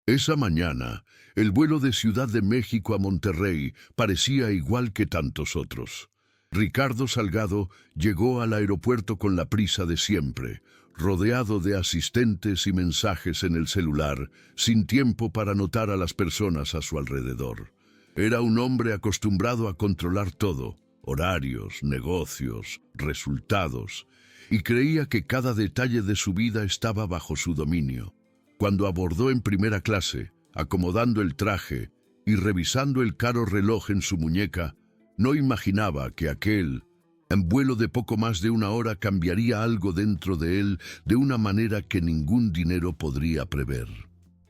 Esa mañana, el vuelo de Ciudad de México a Monterrey parecía igual que tantos otros. Ricardo Salgado llegó al aeropuerto con la prisa de siempre, rodeado de asistentes y mensajes en el celular, sin tiempo para notar a las personas a su alrededor. Era un hombre acostumbrado a controlar todo, horarios, negocios, resultados, y creía que cada detalle de su vida estaba bajo su dominio. Cuando abordó en primera clase, acomodando el traje y revisando el caro reloj en su muñeca, no imaginaba que aquel, en vuelo de poco más de una hora, cambiaría algo dentro de él de una manera que ningún dinero podría prever.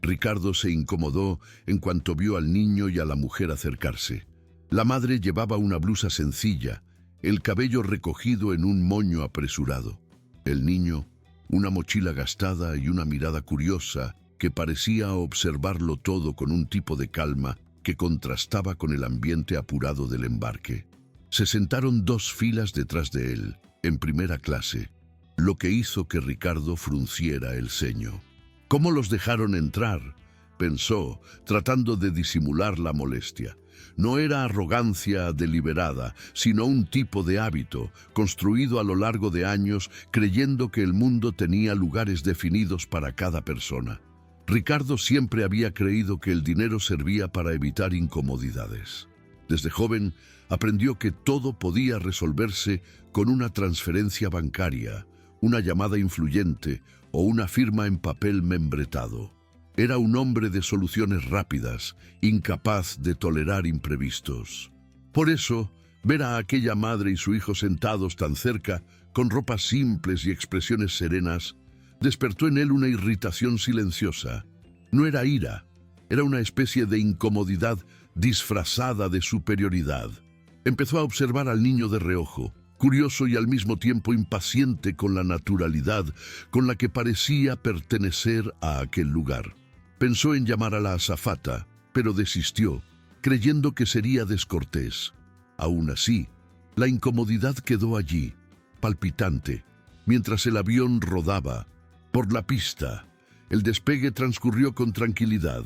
Ricardo se incomodó en cuanto vio al niño y a la mujer acercarse. La madre llevaba una blusa sencilla, el cabello recogido en un moño apresurado. El niño, una mochila gastada y una mirada curiosa que parecía observarlo todo con un tipo de calma que contrastaba con el ambiente apurado del embarque. Se sentaron dos filas detrás de él, en primera clase, lo que hizo que Ricardo frunciera el ceño. ¿Cómo los dejaron entrar?, pensó, tratando de disimular la molestia. No era arrogancia deliberada, sino un tipo de hábito, construido a lo largo de años, creyendo que el mundo tenía lugares definidos para cada persona. Ricardo siempre había creído que el dinero servía para evitar incomodidades. Desde joven, aprendió que todo podía resolverse con una transferencia bancaria, una llamada influyente o una firma en papel membretado. Era un hombre de soluciones rápidas, incapaz de tolerar imprevistos. Por eso, ver a aquella madre y su hijo sentados tan cerca, con ropas simples y expresiones serenas, despertó en él una irritación silenciosa. No era ira, era una especie de incomodidad disfrazada de superioridad. Empezó a observar al niño de reojo, curioso y al mismo tiempo impaciente con la naturalidad con la que parecía pertenecer a aquel lugar. Pensó en llamar a la azafata, pero desistió, creyendo que sería descortés. Aún así, la incomodidad quedó allí, palpitante, mientras el avión rodaba por la pista. El despegue transcurrió con tranquilidad.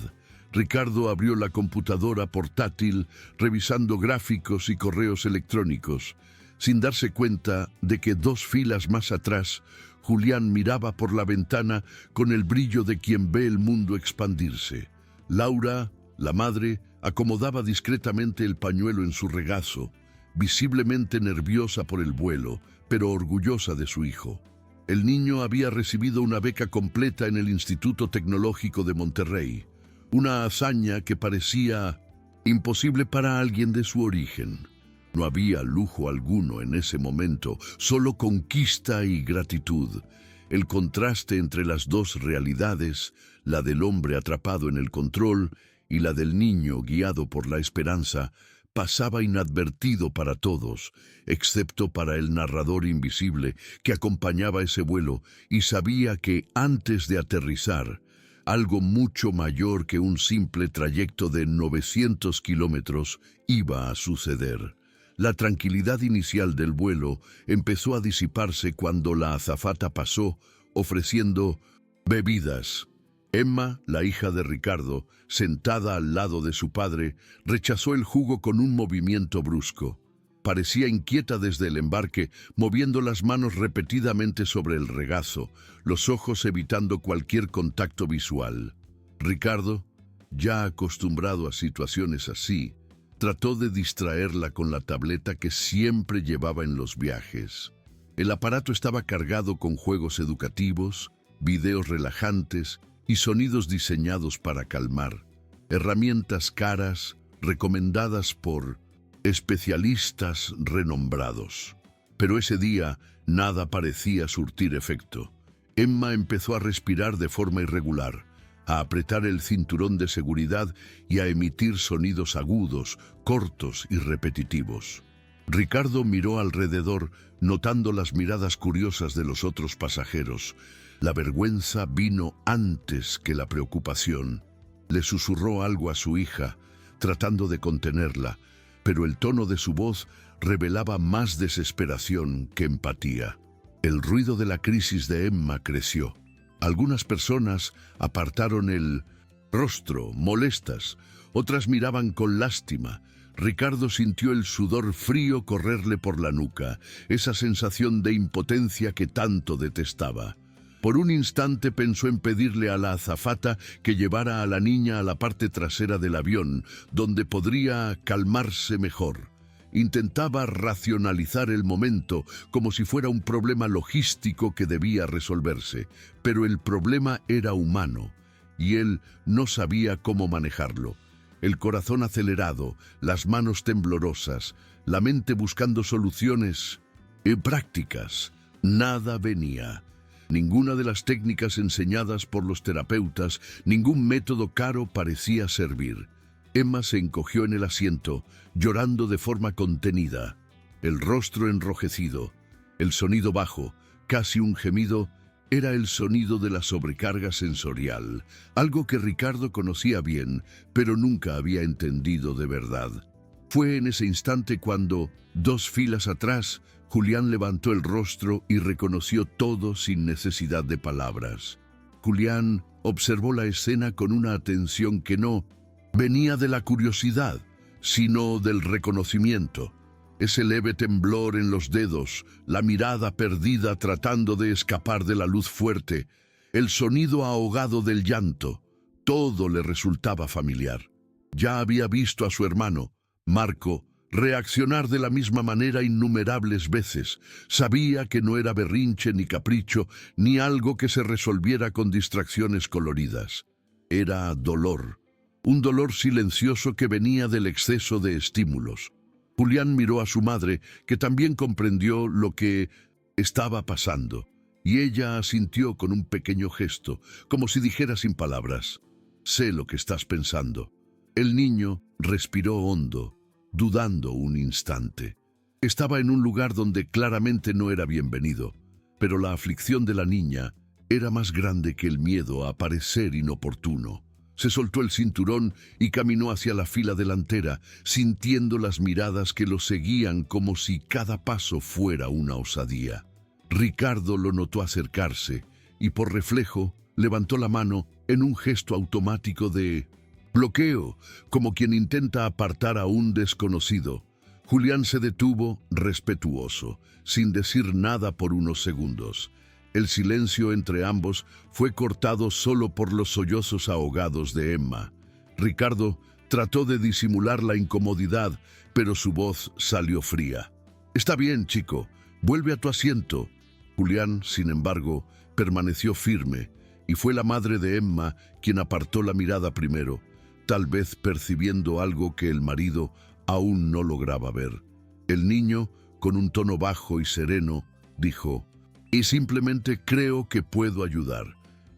Ricardo abrió la computadora portátil, revisando gráficos y correos electrónicos, sin darse cuenta de que dos filas más atrás, Julián miraba por la ventana con el brillo de quien ve el mundo expandirse. Laura, la madre, acomodaba discretamente el pañuelo en su regazo, visiblemente nerviosa por el vuelo, pero orgullosa de su hijo. El niño había recibido una beca completa en el Instituto Tecnológico de Monterrey, una hazaña que parecía imposible para alguien de su origen. No había lujo alguno en ese momento, solo conquista y gratitud. El contraste entre las dos realidades, la del hombre atrapado en el control y la del niño guiado por la esperanza, pasaba inadvertido para todos, excepto para el narrador invisible que acompañaba ese vuelo y sabía que antes de aterrizar, algo mucho mayor que un simple trayecto de 900 kilómetros iba a suceder. La tranquilidad inicial del vuelo empezó a disiparse cuando la azafata pasó, ofreciendo bebidas. Emma, la hija de Ricardo, sentada al lado de su padre, rechazó el jugo con un movimiento brusco. Parecía inquieta desde el embarque, moviendo las manos repetidamente sobre el regazo, los ojos evitando cualquier contacto visual. Ricardo, ya acostumbrado a situaciones así, trató de distraerla con la tableta que siempre llevaba en los viajes. El aparato estaba cargado con juegos educativos, videos relajantes y sonidos diseñados para calmar. Herramientas caras, recomendadas por especialistas renombrados. Pero ese día nada parecía surtir efecto. Emma empezó a respirar de forma irregular, a apretar el cinturón de seguridad y a emitir sonidos agudos, cortos y repetitivos. Ricardo miró alrededor, notando las miradas curiosas de los otros pasajeros. La vergüenza vino antes que la preocupación. Le susurró algo a su hija, tratando de contenerla, pero el tono de su voz revelaba más desesperación que empatía. El ruido de la crisis de Emma creció. Algunas personas apartaron el rostro, molestas. Otras miraban con lástima. Ricardo sintió el sudor frío correrle por la nuca, esa sensación de impotencia que tanto detestaba. Por un instante pensó en pedirle a la azafata que llevara a la niña a la parte trasera del avión, donde podría calmarse mejor. Intentaba racionalizar el momento como si fuera un problema logístico que debía resolverse, pero el problema era humano, y él no sabía cómo manejarlo. El corazón acelerado, las manos temblorosas, la mente buscando soluciones prácticas. Nada venía. Ninguna de las técnicas enseñadas por los terapeutas, ningún método caro parecía servir. Emma se encogió en el asiento, llorando de forma contenida, el rostro enrojecido, el sonido bajo, casi un gemido. Era el sonido de la sobrecarga sensorial, algo que Ricardo conocía bien, pero nunca había entendido de verdad. Fue en ese instante cuando, 2 filas atrás, Julián levantó el rostro y reconoció todo sin necesidad de palabras. Julián observó la escena con una atención que no venía de la curiosidad, sino del reconocimiento. Ese leve temblor en los dedos, la mirada perdida tratando de escapar de la luz fuerte, el sonido ahogado del llanto, todo le resultaba familiar. Ya había visto a su hermano, Marco, reaccionar de la misma manera innumerables veces. Sabía que no era berrinche ni capricho, ni algo que se resolviera con distracciones coloridas. Era dolor, un dolor silencioso que venía del exceso de estímulos. Julián miró a su madre, que también comprendió lo que estaba pasando, y ella asintió con un pequeño gesto, como si dijera sin palabras: «Sé lo que estás pensando». El niño respiró hondo, dudando un instante. Estaba en un lugar donde claramente no era bienvenido, pero la aflicción de la niña era más grande que el miedo a parecer inoportuno. Se soltó el cinturón y caminó hacia la fila delantera, sintiendo las miradas que lo seguían como si cada paso fuera una osadía. Ricardo lo notó acercarse y por reflejo levantó la mano en un gesto automático de bloqueo, como quien intenta apartar a un desconocido. Julián se detuvo, respetuoso, sin decir nada por unos segundos. El silencio entre ambos fue cortado solo por los sollozos ahogados de Emma. Ricardo trató de disimular la incomodidad, pero su voz salió fría. «Está bien, chico, vuelve a tu asiento». Julián, sin embargo, permaneció firme, y fue la madre de Emma quien apartó la mirada primero, tal vez percibiendo algo que el marido aún no lograba ver. El niño, con un tono bajo y sereno, dijo: «Y simplemente creo que puedo ayudar».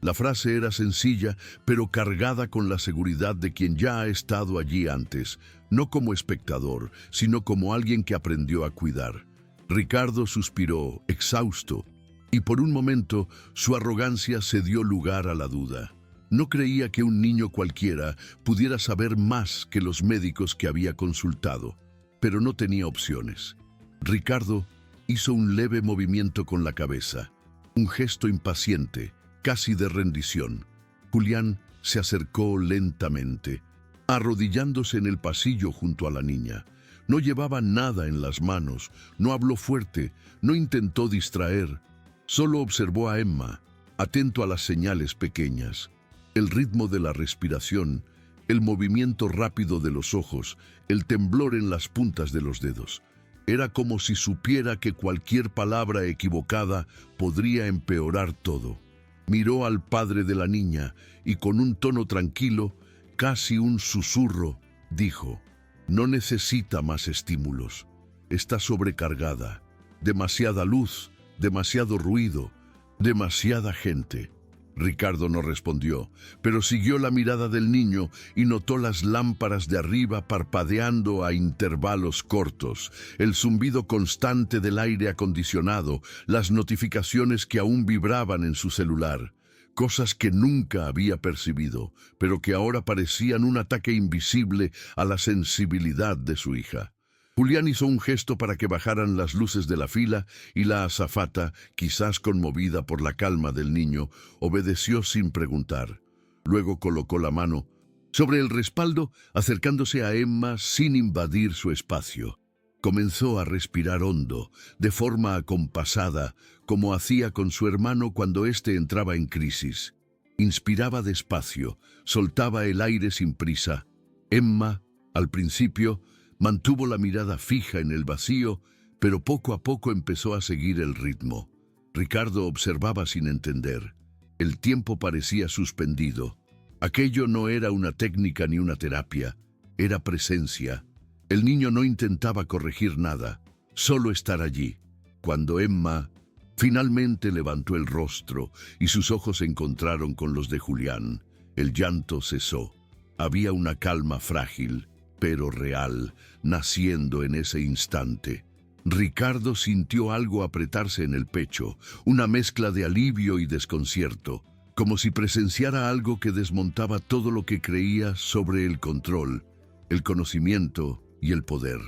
La frase era sencilla, pero cargada con la seguridad de quien ya ha estado allí antes, no como espectador, sino como alguien que aprendió a cuidar. Ricardo suspiró, exhausto, y por un momento su arrogancia cedió lugar a la duda. No creía que un niño cualquiera pudiera saber más que los médicos que había consultado, pero no tenía opciones. Ricardo hizo un leve movimiento con la cabeza, un gesto impaciente, casi de rendición. Julián se acercó lentamente, arrodillándose en el pasillo junto a la niña. No llevaba nada en las manos, no habló fuerte, no intentó distraer. Solo observó a Emma, atento a las señales pequeñas, el ritmo de la respiración, el movimiento rápido de los ojos, el temblor en las puntas de los dedos. Era como si supiera que cualquier palabra equivocada podría empeorar todo. Miró al padre de la niña y con un tono tranquilo, casi un susurro, dijo: «No necesita más estímulos. Está sobrecargada. Demasiada luz, demasiado ruido, demasiada gente». Ricardo no respondió, pero siguió la mirada del niño y notó las lámparas de arriba parpadeando a intervalos cortos, el zumbido constante del aire acondicionado, las notificaciones que aún vibraban en su celular, cosas que nunca había percibido, pero que ahora parecían un ataque invisible a la sensibilidad de su hija. Julián hizo un gesto para que bajaran las luces de la fila y la azafata, quizás conmovida por la calma del niño, obedeció sin preguntar. Luego colocó la mano sobre el respaldo, acercándose a Emma sin invadir su espacio. Comenzó a respirar hondo, de forma acompasada, como hacía con su hermano cuando éste entraba en crisis. Inspiraba despacio, soltaba el aire sin prisa. Emma, al principio, mantuvo la mirada fija en el vacío, pero poco a poco empezó a seguir el ritmo. Ricardo observaba sin entender. El tiempo parecía suspendido. Aquello no era una técnica ni una terapia, era presencia. El niño no intentaba corregir nada, solo estar allí. Cuando Emma finalmente levantó el rostro y sus ojos se encontraron con los de Julián, el llanto cesó. Había una calma frágil, pero real, naciendo en ese instante. Ricardo sintió algo apretarse en el pecho, una mezcla de alivio y desconcierto, como si presenciara algo que desmontaba todo lo que creía sobre el control, el conocimiento y el poder.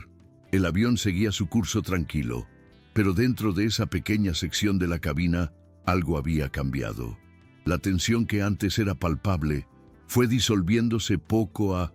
El avión seguía su curso tranquilo, pero dentro de esa pequeña sección de la cabina algo había cambiado. La tensión que antes era palpable fue disolviéndose poco a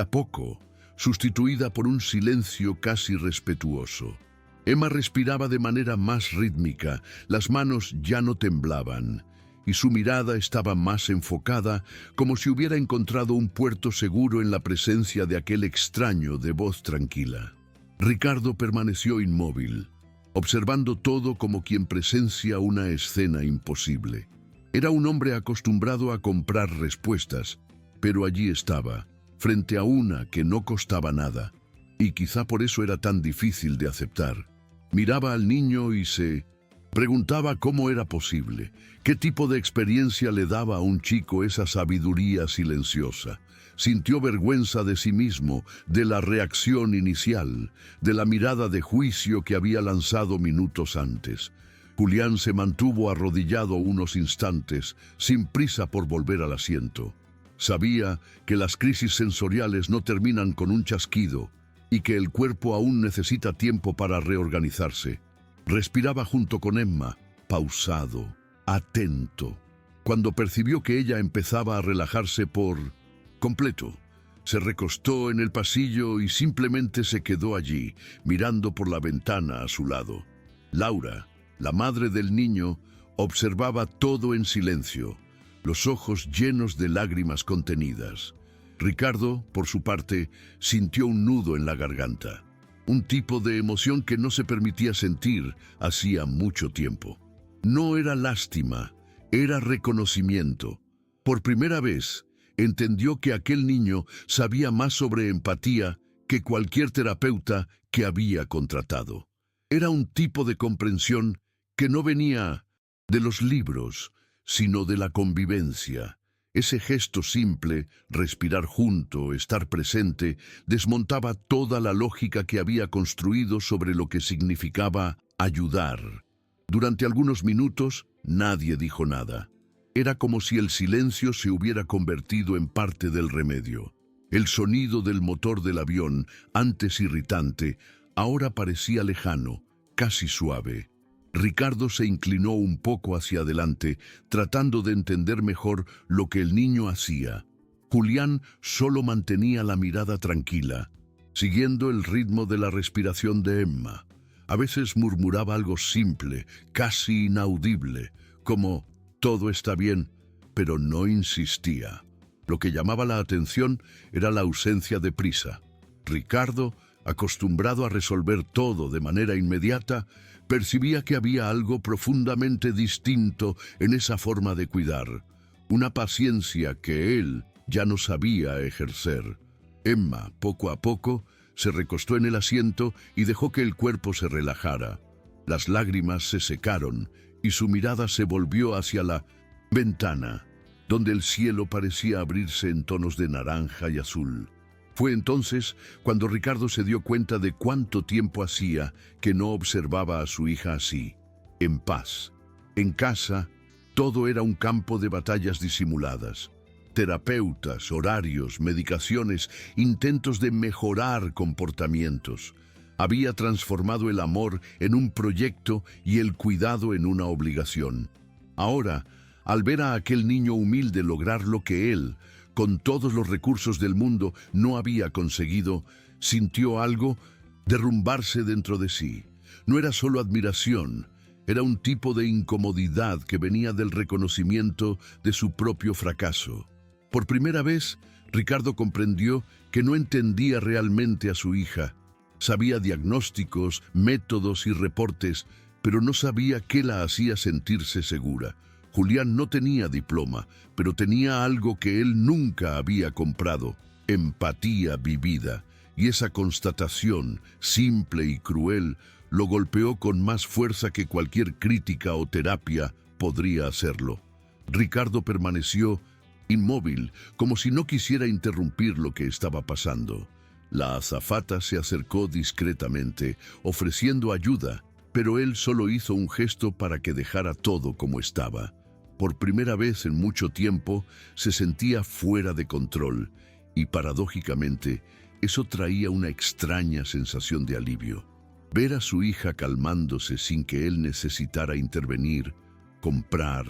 poco, sustituida por un silencio casi respetuoso. Emma respiraba de manera más rítmica, las manos ya no temblaban, y su mirada estaba más enfocada, como si hubiera encontrado un puerto seguro en la presencia de aquel extraño de voz tranquila. Ricardo permaneció inmóvil, observando todo como quien presencia una escena imposible. Era un hombre acostumbrado a comprar respuestas, pero allí estaba, frente a una que no costaba nada, y quizá por eso era tan difícil de aceptar. Miraba al niño y se preguntaba cómo era posible, qué tipo de experiencia le daba a un chico esa sabiduría silenciosa. Sintió vergüenza de sí mismo, de la reacción inicial, de la mirada de juicio que había lanzado minutos antes. Julián se mantuvo arrodillado unos instantes, sin prisa por volver al asiento. Sabía que las crisis sensoriales no terminan con un chasquido y que el cuerpo aún necesita tiempo para reorganizarse. Respiraba junto con Emma, pausado, atento. Cuando percibió que ella empezaba a relajarse por completo, se recostó en el pasillo y simplemente se quedó allí, mirando por la ventana a su lado. Laura, la madre del niño, observaba todo en silencio, los ojos llenos de lágrimas contenidas. Ricardo, por su parte, sintió un nudo en la garganta, un tipo de emoción que no se permitía sentir hacía mucho tiempo. No era lástima, era reconocimiento. Por primera vez, entendió que aquel niño sabía más sobre empatía que cualquier terapeuta que había contratado. Era un tipo de comprensión que no venía de los libros, sino de la convivencia. Ese gesto simple, respirar junto, estar presente, desmontaba toda la lógica que había construido sobre lo que significaba ayudar. Durante algunos minutos, nadie dijo nada. Era como si el silencio se hubiera convertido en parte del remedio. El sonido del motor del avión, antes irritante, ahora parecía lejano, casi suave. Ricardo se inclinó un poco hacia adelante, tratando de entender mejor lo que el niño hacía. Julián solo mantenía la mirada tranquila, siguiendo el ritmo de la respiración de Emma. A veces murmuraba algo simple, casi inaudible, como «todo está bien», pero no insistía. Lo que llamaba la atención era la ausencia de prisa. Ricardo, acostumbrado a resolver todo de manera inmediata, percibía que había algo profundamente distinto en esa forma de cuidar, una paciencia que él ya no sabía ejercer. Emma, poco a poco, se recostó en el asiento y dejó que el cuerpo se relajara. Las lágrimas se secaron y su mirada se volvió hacia la ventana, donde el cielo parecía abrirse en tonos de naranja y azul. Fue entonces cuando Ricardo se dio cuenta de cuánto tiempo hacía que no observaba a su hija así, en paz. En casa, todo era un campo de batallas disimuladas. Terapeutas, horarios, medicaciones, intentos de mejorar comportamientos. Había transformado el amor en un proyecto y el cuidado en una obligación. Ahora, Al ver a aquel niño humilde lograr lo que él, con todos los recursos del mundo, no había conseguido, sintió algo derrumbarse dentro de sí. No era solo admiración, era un tipo de incomodidad que venía del reconocimiento de su propio fracaso. Por primera vez, Ricardo comprendió que no entendía realmente a su hija. Sabía diagnósticos, métodos y reportes, pero no sabía qué la hacía sentirse segura. Julián no tenía diploma, pero tenía algo que él nunca había comprado: empatía vivida. Y esa constatación, simple y cruel, lo golpeó con más fuerza que cualquier crítica o terapia podría hacerlo. Ricardo permaneció inmóvil, como si no quisiera interrumpir lo que estaba pasando. La azafata se acercó discretamente, ofreciendo ayuda, pero él solo hizo un gesto para que dejara todo como estaba. Por primera vez en mucho tiempo se sentía fuera de control, y paradójicamente, eso traía una extraña sensación de alivio. Ver a su hija calmándose sin que él necesitara intervenir, comprar,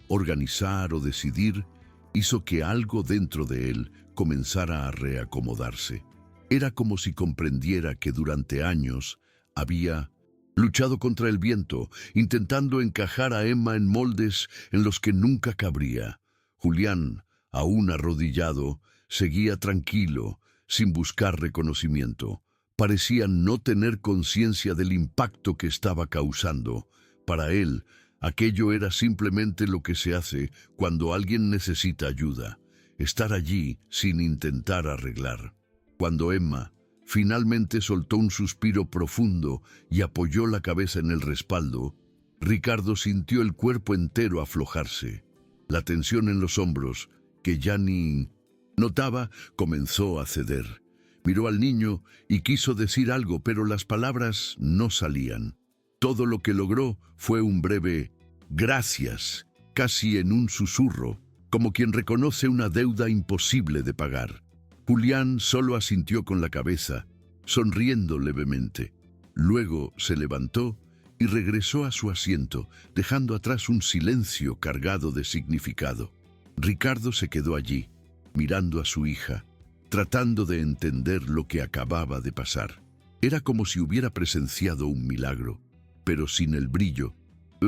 organizar o decidir, hizo que algo dentro de él comenzara a reacomodarse. Era como si comprendiera que durante años había luchado contra el viento, intentando encajar a Emma en moldes en los que nunca cabría. Julián, aún arrodillado, seguía tranquilo, sin buscar reconocimiento. Parecía no tener conciencia del impacto que estaba causando. Para él, aquello era simplemente lo que se hace cuando alguien necesita ayuda: estar allí sin intentar arreglar. Cuando Emma finalmente soltó un suspiro profundo y apoyó la cabeza en el respaldo, Ricardo sintió el cuerpo entero aflojarse. La tensión en los hombros, que ya ni notaba, comenzó a ceder. Miró al niño y quiso decir algo, pero las palabras no salían. Todo lo que logró fue un breve «gracias», casi en un susurro, como quien reconoce una deuda imposible de pagar. Julián solo asintió con la cabeza, sonriendo levemente. Luego se levantó y regresó a su asiento, dejando atrás un silencio cargado de significado. Ricardo se quedó allí, mirando a su hija, tratando de entender lo que acababa de pasar. Era como si hubiera presenciado un milagro, pero sin el brillo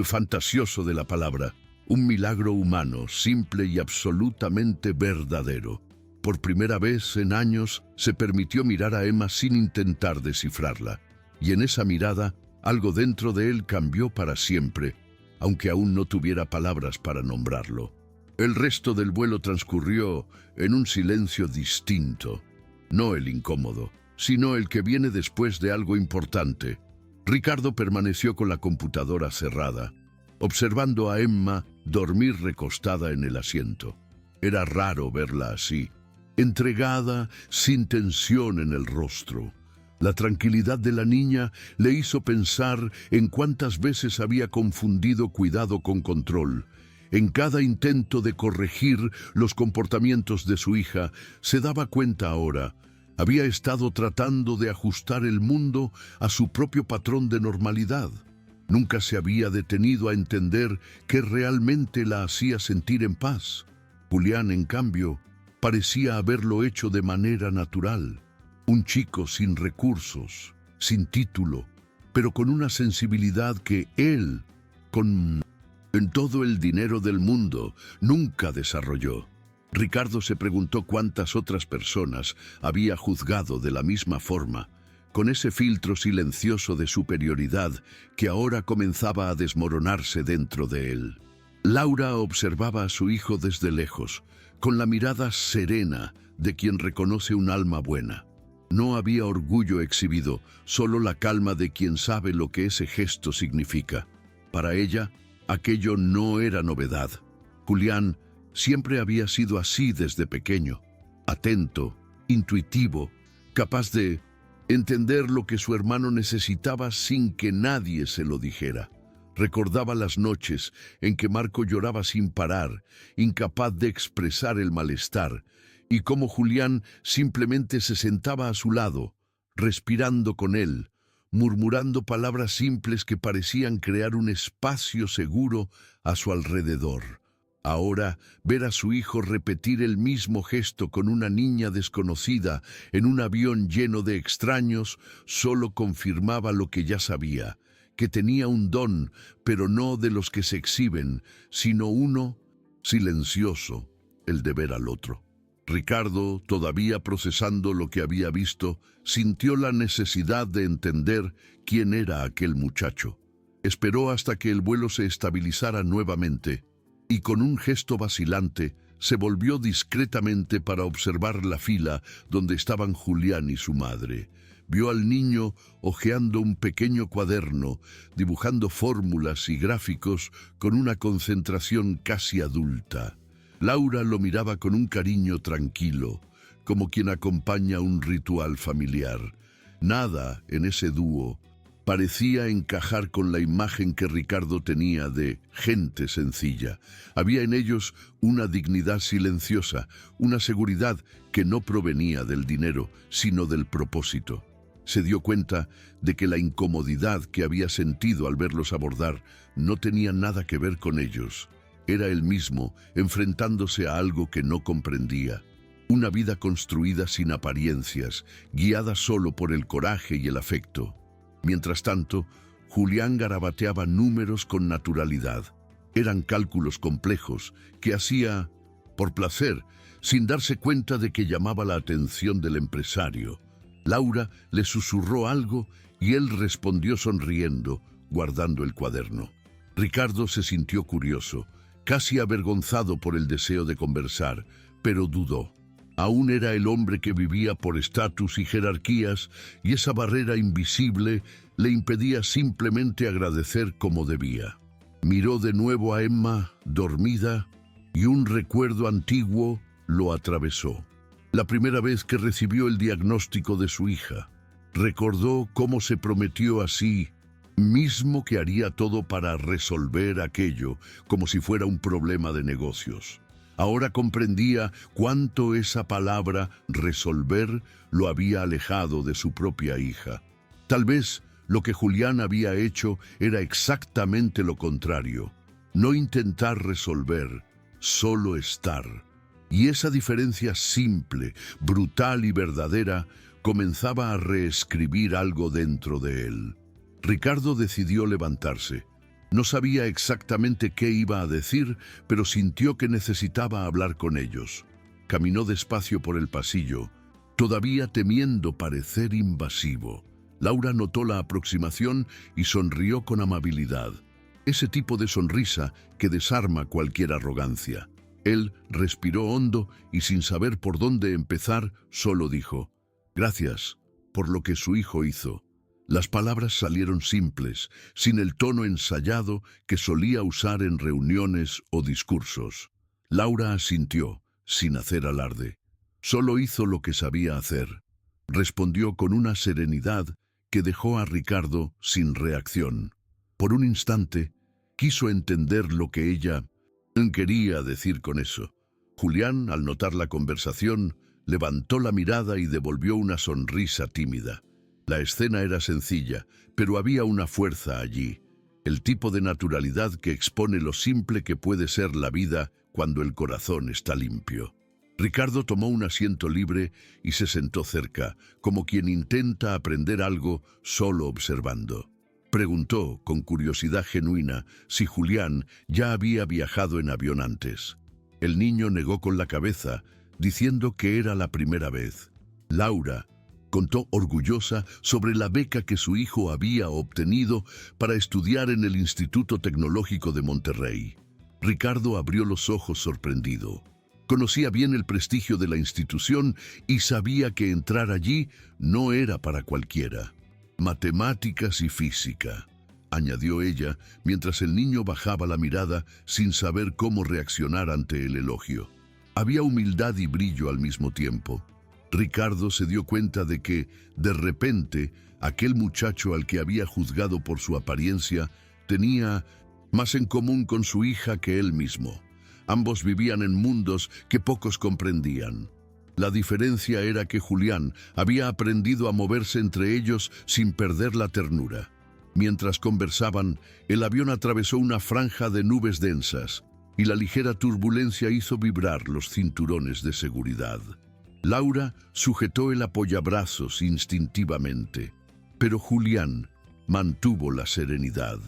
fantasioso de la palabra, un milagro humano, simple y absolutamente verdadero. Por primera vez en años se permitió mirar a Emma sin intentar descifrarla, y en esa mirada algo dentro de él cambió para siempre, aunque aún no tuviera palabras para nombrarlo. El resto del vuelo transcurrió en un silencio distinto, no el incómodo, sino el que viene después de algo importante. Ricardo permaneció con la computadora cerrada, observando a Emma dormir recostada en el asiento. Era raro verla así, entregada, sin tensión en el rostro. La tranquilidad de la niña le hizo pensar en cuántas veces había confundido cuidado con control. En cada intento de corregir los comportamientos de su hija, se daba cuenta ahora: había estado tratando de ajustar el mundo a su propio patrón de normalidad. Nunca se había detenido a entender qué realmente la hacía sentir en paz. Julián, en cambio, parecía haberlo hecho de manera natural. Un chico sin recursos, sin título, pero con una sensibilidad que él, con todo el dinero del mundo, nunca desarrolló. Ricardo se preguntó cuántas otras personas había juzgado de la misma forma, con ese filtro silencioso de superioridad que ahora comenzaba a desmoronarse dentro de él. Laura observaba a su hijo desde lejos, con la mirada serena de quien reconoce un alma buena. No había orgullo exhibido, solo la calma de quien sabe lo que ese gesto significa. Para ella, aquello no era novedad. Julián siempre había sido así desde pequeño, atento, intuitivo, capaz de entender lo que su hermano necesitaba sin que nadie se lo dijera. Recordaba las noches en que Marco lloraba sin parar, incapaz de expresar el malestar, y cómo Julián simplemente se sentaba a su lado, respirando con él, murmurando palabras simples que parecían crear un espacio seguro a su alrededor. Ahora, ver a su hijo repetir el mismo gesto con una niña desconocida en un avión lleno de extraños solo confirmaba lo que ya sabía, que tenía un don, pero no de los que se exhiben, sino uno silencioso, el de ver al otro. Ricardo, todavía procesando lo que había visto, sintió la necesidad de entender quién era aquel muchacho. Esperó hasta que el vuelo se estabilizara nuevamente y con un gesto vacilante se volvió discretamente para observar la fila donde estaban Julián y su madre. Vio al niño hojeando un pequeño cuaderno, dibujando fórmulas y gráficos con una concentración casi adulta. Laura lo miraba con un cariño tranquilo, como quien acompaña un ritual familiar. Nada en ese dúo parecía encajar con la imagen que Ricardo tenía de gente sencilla. Había en ellos una dignidad silenciosa, una seguridad que no provenía del dinero, sino del propósito. Se dio cuenta de que la incomodidad que había sentido al verlos abordar no tenía nada que ver con ellos. Era él mismo enfrentándose a algo que no comprendía. Una vida construida sin apariencias, guiada solo por el coraje y el afecto. Mientras tanto, Julián garabateaba números con naturalidad. Eran cálculos complejos que hacía por placer, sin darse cuenta de que llamaba la atención del empresario. Laura le susurró algo y él respondió sonriendo, guardando el cuaderno. Ricardo se sintió curioso, casi avergonzado por el deseo de conversar, pero dudó. Aún era el hombre que vivía por estatus y jerarquías, y esa barrera invisible le impedía simplemente agradecer como debía. Miró de nuevo a Emma, dormida, y un recuerdo antiguo lo atravesó. La primera vez que recibió el diagnóstico de su hija, recordó cómo se prometió a sí mismo que haría todo para resolver aquello, como si fuera un problema de negocios. Ahora comprendía cuánto esa palabra resolver lo había alejado de su propia hija. Tal vez lo que Julián había hecho era exactamente lo contrario. No intentar resolver, solo estar. Y esa diferencia simple, brutal y verdadera comenzaba a reescribir algo dentro de él. Ricardo decidió levantarse. No sabía exactamente qué iba a decir, pero sintió que necesitaba hablar con ellos. Caminó despacio por el pasillo, todavía temiendo parecer invasivo. Laura notó la aproximación y sonrió con amabilidad. Ese tipo de sonrisa que desarma cualquier arrogancia. Él respiró hondo y sin saber por dónde empezar, solo dijo: «Gracias por lo que su hijo hizo». Las palabras salieron simples, sin el tono ensayado que solía usar en reuniones o discursos. Laura asintió, sin hacer alarde. Solo hizo lo que sabía hacer. Respondió con una serenidad que dejó a Ricardo sin reacción. Por un instante, quiso entender lo que ella quería decir con eso. Julián, al notar la conversación, levantó la mirada y devolvió una sonrisa tímida. La escena era sencilla, pero había una fuerza allí, el tipo de naturalidad que expone lo simple que puede ser la vida cuando el corazón está limpio. Ricardo tomó un asiento libre y se sentó cerca, como quien intenta aprender algo solo observando. Preguntó, con curiosidad genuina, si Julián ya había viajado en avión antes. El niño negó con la cabeza, diciendo que era la primera vez. Laura contó orgullosa sobre la beca que su hijo había obtenido para estudiar en el Instituto Tecnológico de Monterrey. Ricardo abrió los ojos sorprendido. Conocía bien el prestigio de la institución y sabía que entrar allí no era para cualquiera. Matemáticas y física, añadió ella, mientras el niño bajaba la mirada sin saber cómo reaccionar ante el elogio. Había humildad y brillo al mismo tiempo. Ricardo se dio cuenta de que, de repente, aquel muchacho al que había juzgado por su apariencia tenía más en común con su hija que él mismo. Ambos vivían en mundos que pocos comprendían. La diferencia era que Julián había aprendido a moverse entre ellos sin perder la ternura. Mientras conversaban, el avión atravesó una franja de nubes densas. y la ligera turbulencia hizo vibrar los cinturones de seguridad. Laura sujetó el apoyabrazos instintivamente, pero Julián mantuvo la serenidad.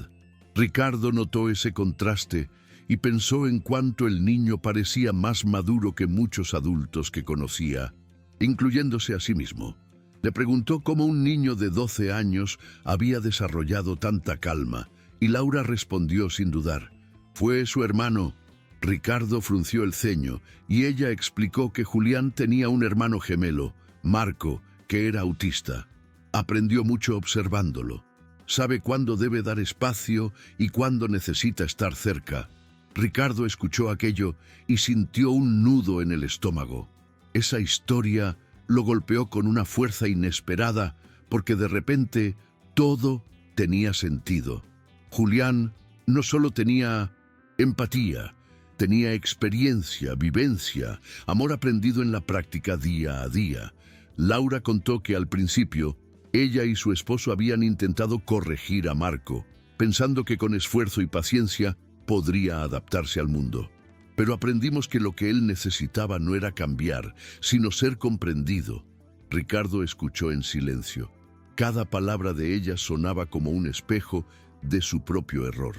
Ricardo notó ese contraste y pensó en cuánto el niño parecía más maduro que muchos adultos que conocía, incluyéndose a sí mismo. Le preguntó cómo un niño de 12 años había desarrollado tanta calma, y Laura respondió sin dudar: «Fue su hermano». Ricardo frunció el ceño y ella explicó que Julián tenía un hermano gemelo, Marco, que era autista. Aprendió mucho observándolo. Sabe cuándo debe dar espacio y cuándo necesita estar cerca. Ricardo escuchó aquello y sintió un nudo en el estómago. Esa historia lo golpeó con una fuerza inesperada, porque de repente todo tenía sentido. Julián no solo tenía empatía, tenía experiencia, vivencia, amor aprendido en la práctica día a día. Laura contó que al principio ella y su esposo habían intentado corregir a Marco, pensando que con esfuerzo y paciencia podría adaptarse al mundo. Pero aprendimos que lo que él necesitaba no era cambiar, sino ser comprendido. Ricardo escuchó en silencio. Cada palabra de ella sonaba como un espejo de su propio error.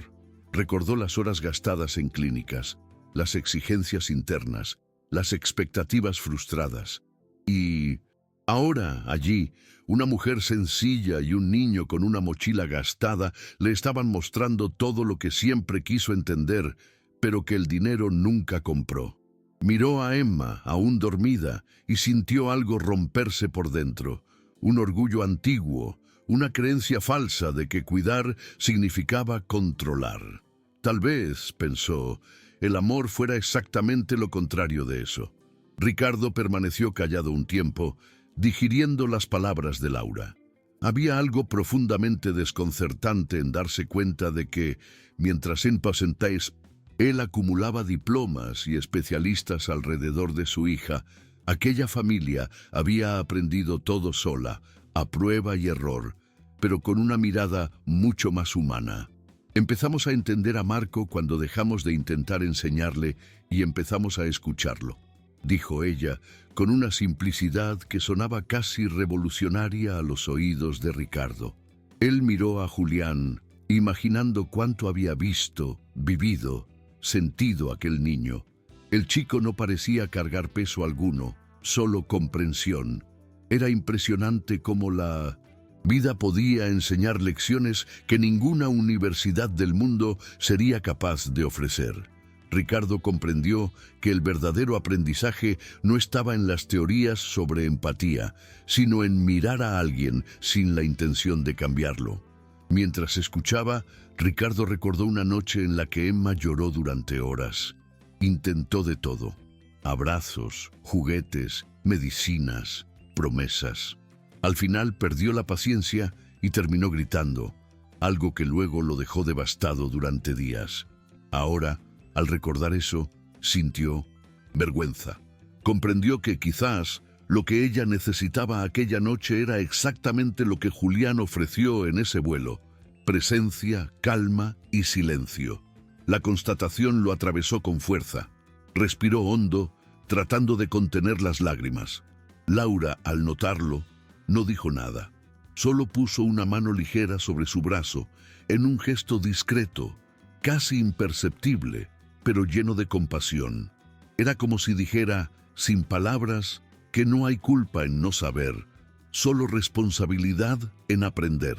Recordó las horas gastadas en clínicas, las exigencias internas, las expectativas frustradas. Y ahora, allí, una mujer sencilla y un niño con una mochila gastada le estaban mostrando todo lo que siempre quiso entender, pero que el dinero nunca compró. Miró a Emma, aún dormida, y sintió algo romperse por dentro. Un orgullo antiguo, una creencia falsa de que cuidar significaba controlar. Tal vez, pensó, el amor fuera exactamente lo contrario de eso. Ricardo permaneció callado un tiempo, digiriendo las palabras de Laura. Había algo profundamente desconcertante en darse cuenta de que, mientras en Pacentais él acumulaba diplomas y especialistas alrededor de su hija, aquella familia había aprendido todo sola, a prueba y error, pero con una mirada mucho más humana. Empezamos a entender a Marco cuando dejamos de intentar enseñarle y empezamos a escucharlo, dijo ella, con una simplicidad que sonaba casi revolucionaria a los oídos de Ricardo. Él miró a Julián, imaginando cuánto había visto, vivido, sentido aquel niño. El chico no parecía cargar peso alguno, solo comprensión. Era impresionante cómo la vida podía enseñar lecciones que ninguna universidad del mundo sería capaz de ofrecer. Ricardo comprendió que el verdadero aprendizaje no estaba en las teorías sobre empatía, sino en mirar a alguien sin la intención de cambiarlo. Mientras escuchaba, Ricardo recordó una noche en la que Emma lloró durante horas. Intentó de todo: abrazos, juguetes, medicinas, promesas. Al final perdió la paciencia y terminó gritando, algo que luego lo dejó devastado durante días. Ahora, al recordar eso, sintió vergüenza. Comprendió que quizás lo que ella necesitaba aquella noche era exactamente lo que Julián ofreció en ese vuelo: presencia, calma y silencio. La constatación lo atravesó con fuerza. Respiró hondo, tratando de contener las lágrimas. Laura, al notarlo, no dijo nada. Solo puso una mano ligera sobre su brazo, en un gesto discreto, casi imperceptible, pero lleno de compasión. Era como si dijera, sin palabras, que no hay culpa en no saber, solo responsabilidad en aprender.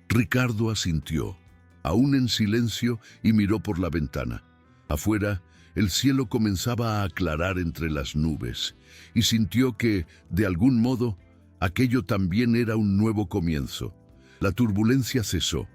Ricardo asintió, aún en silencio, y miró por la ventana. Afuera, el cielo comenzaba a aclarar entre las nubes, y sintió que, de algún modo, aquello también era un nuevo comienzo. La turbulencia cesó,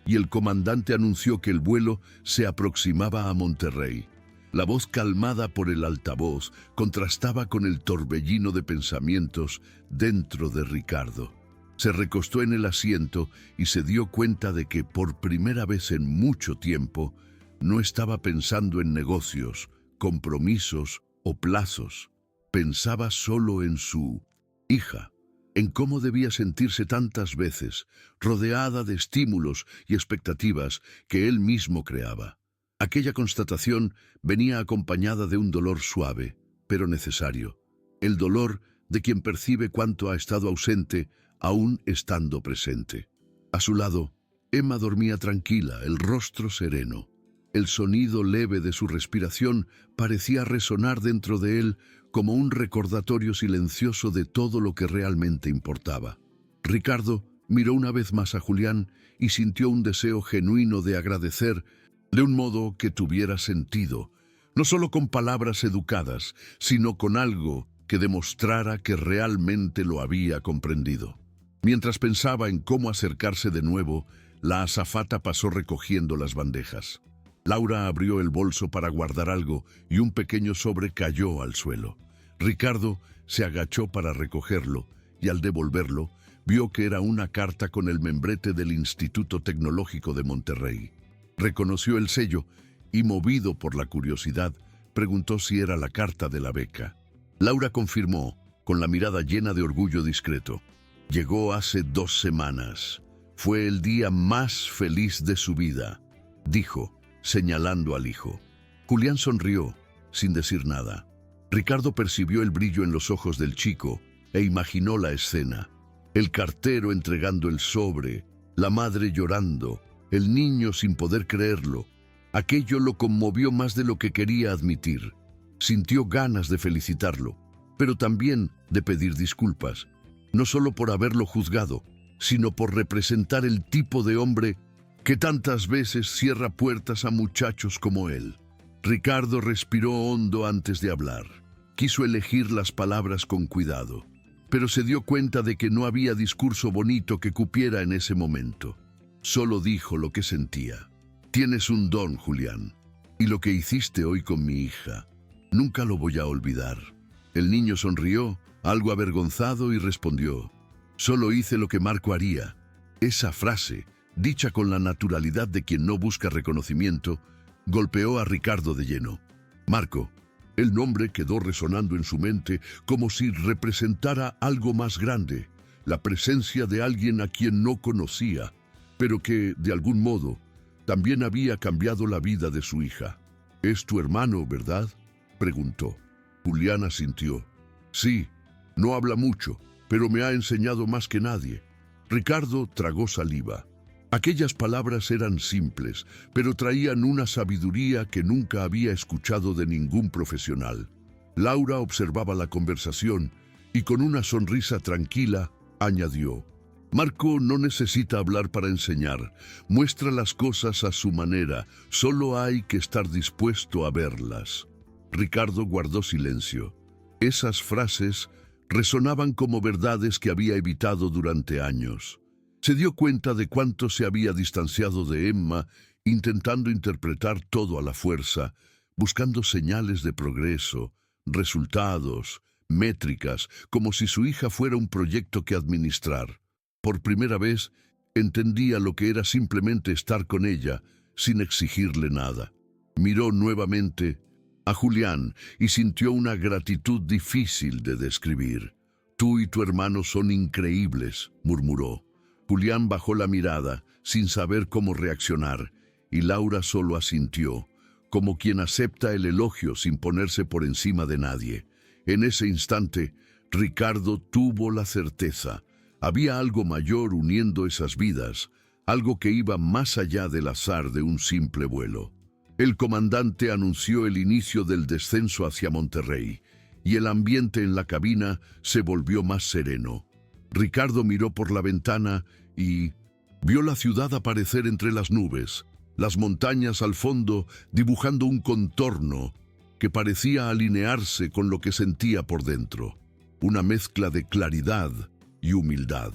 y el comandante anunció que el vuelo se aproximaba a Monterrey. La voz calmada por el altavoz contrastaba con el torbellino de pensamientos dentro de Ricardo. Se recostó en el asiento y se dio cuenta de que, por primera vez en mucho tiempo, no estaba pensando en negocios, compromisos o plazos. Pensaba solo en su hija, en cómo debía sentirse tantas veces, rodeada de estímulos y expectativas que él mismo creaba. Aquella constatación venía acompañada de un dolor suave, pero necesario. El dolor de quien percibe cuánto ha estado ausente, aún estando presente. A su lado, Emma dormía tranquila, el rostro sereno. El sonido leve de su respiración parecía resonar dentro de él como un recordatorio silencioso de todo lo que realmente importaba. Ricardo miró una vez más a Julián y sintió un deseo genuino de agradecer de un modo que tuviera sentido, no solo con palabras educadas, sino con algo que demostrara que realmente lo había comprendido. Mientras pensaba en cómo acercarse de nuevo, la azafata pasó recogiendo las bandejas. Laura abrió el bolso para guardar algo y un pequeño sobre cayó al suelo. Ricardo se agachó para recogerlo y al devolverlo, vio que era una carta con el membrete del Instituto Tecnológico de Monterrey. Reconoció el sello y, movido por la curiosidad, preguntó si era la carta de la beca. Laura confirmó, con la mirada llena de orgullo discreto. Llegó hace 2 semanas. Fue el día más feliz de su vida, dijo, señalando al hijo. Julián sonrió, sin decir nada. Ricardo percibió el brillo en los ojos del chico e imaginó la escena. El cartero entregando el sobre, la madre llorando, el niño sin poder creerlo. Aquello lo conmovió más de lo que quería admitir. Sintió ganas de felicitarlo, pero también de pedir disculpas, no solo por haberlo juzgado, sino por representar el tipo de hombre que tantas veces cierra puertas a muchachos como él. Ricardo respiró hondo antes de hablar. Quiso elegir las palabras con cuidado, pero se dio cuenta de que no había discurso bonito que cupiera en ese momento. Solo dijo lo que sentía. Tienes un don, Julián, y lo que hiciste hoy con mi hija, nunca lo voy a olvidar. El niño sonrió, algo avergonzado, y respondió, solo hice lo que Marco haría. Esa frase, dicha con la naturalidad de quien no busca reconocimiento, golpeó a Ricardo de lleno. Marco, el nombre quedó resonando en su mente como si representara algo más grande, la presencia de alguien a quien no conocía, pero que, de algún modo, también había cambiado la vida de su hija. «¿Es tu hermano, verdad?», preguntó. Julián asintió. «Sí, no habla mucho, pero me ha enseñado más que nadie». Ricardo tragó saliva. Aquellas palabras eran simples, pero traían una sabiduría que nunca había escuchado de ningún profesional. Laura observaba la conversación y con una sonrisa tranquila añadió, Marco no necesita hablar para enseñar, muestra las cosas a su manera, solo hay que estar dispuesto a verlas. Ricardo guardó silencio. Esas frases resonaban como verdades que había evitado durante años. Se dio cuenta de cuánto se había distanciado de Emma, intentando interpretar todo a la fuerza, buscando señales de progreso, resultados, métricas, como si su hija fuera un proyecto que administrar. Por primera vez, entendía lo que era simplemente estar con ella, sin exigirle nada. Miró nuevamente a Julián y sintió una gratitud difícil de describir. «Tú y tu hermano son increíbles», murmuró. Julián bajó la mirada, sin saber cómo reaccionar, y Laura solo asintió, como quien acepta el elogio sin ponerse por encima de nadie. En ese instante, Ricardo tuvo la certeza. Había algo mayor uniendo esas vidas, algo que iba más allá del azar de un simple vuelo. El comandante anunció el inicio del descenso hacia Monterrey, y el ambiente en la cabina se volvió más sereno. Ricardo miró por la ventana y vio la ciudad aparecer entre las nubes, las montañas al fondo dibujando un contorno que parecía alinearse con lo que sentía por dentro, una mezcla de claridad y humildad.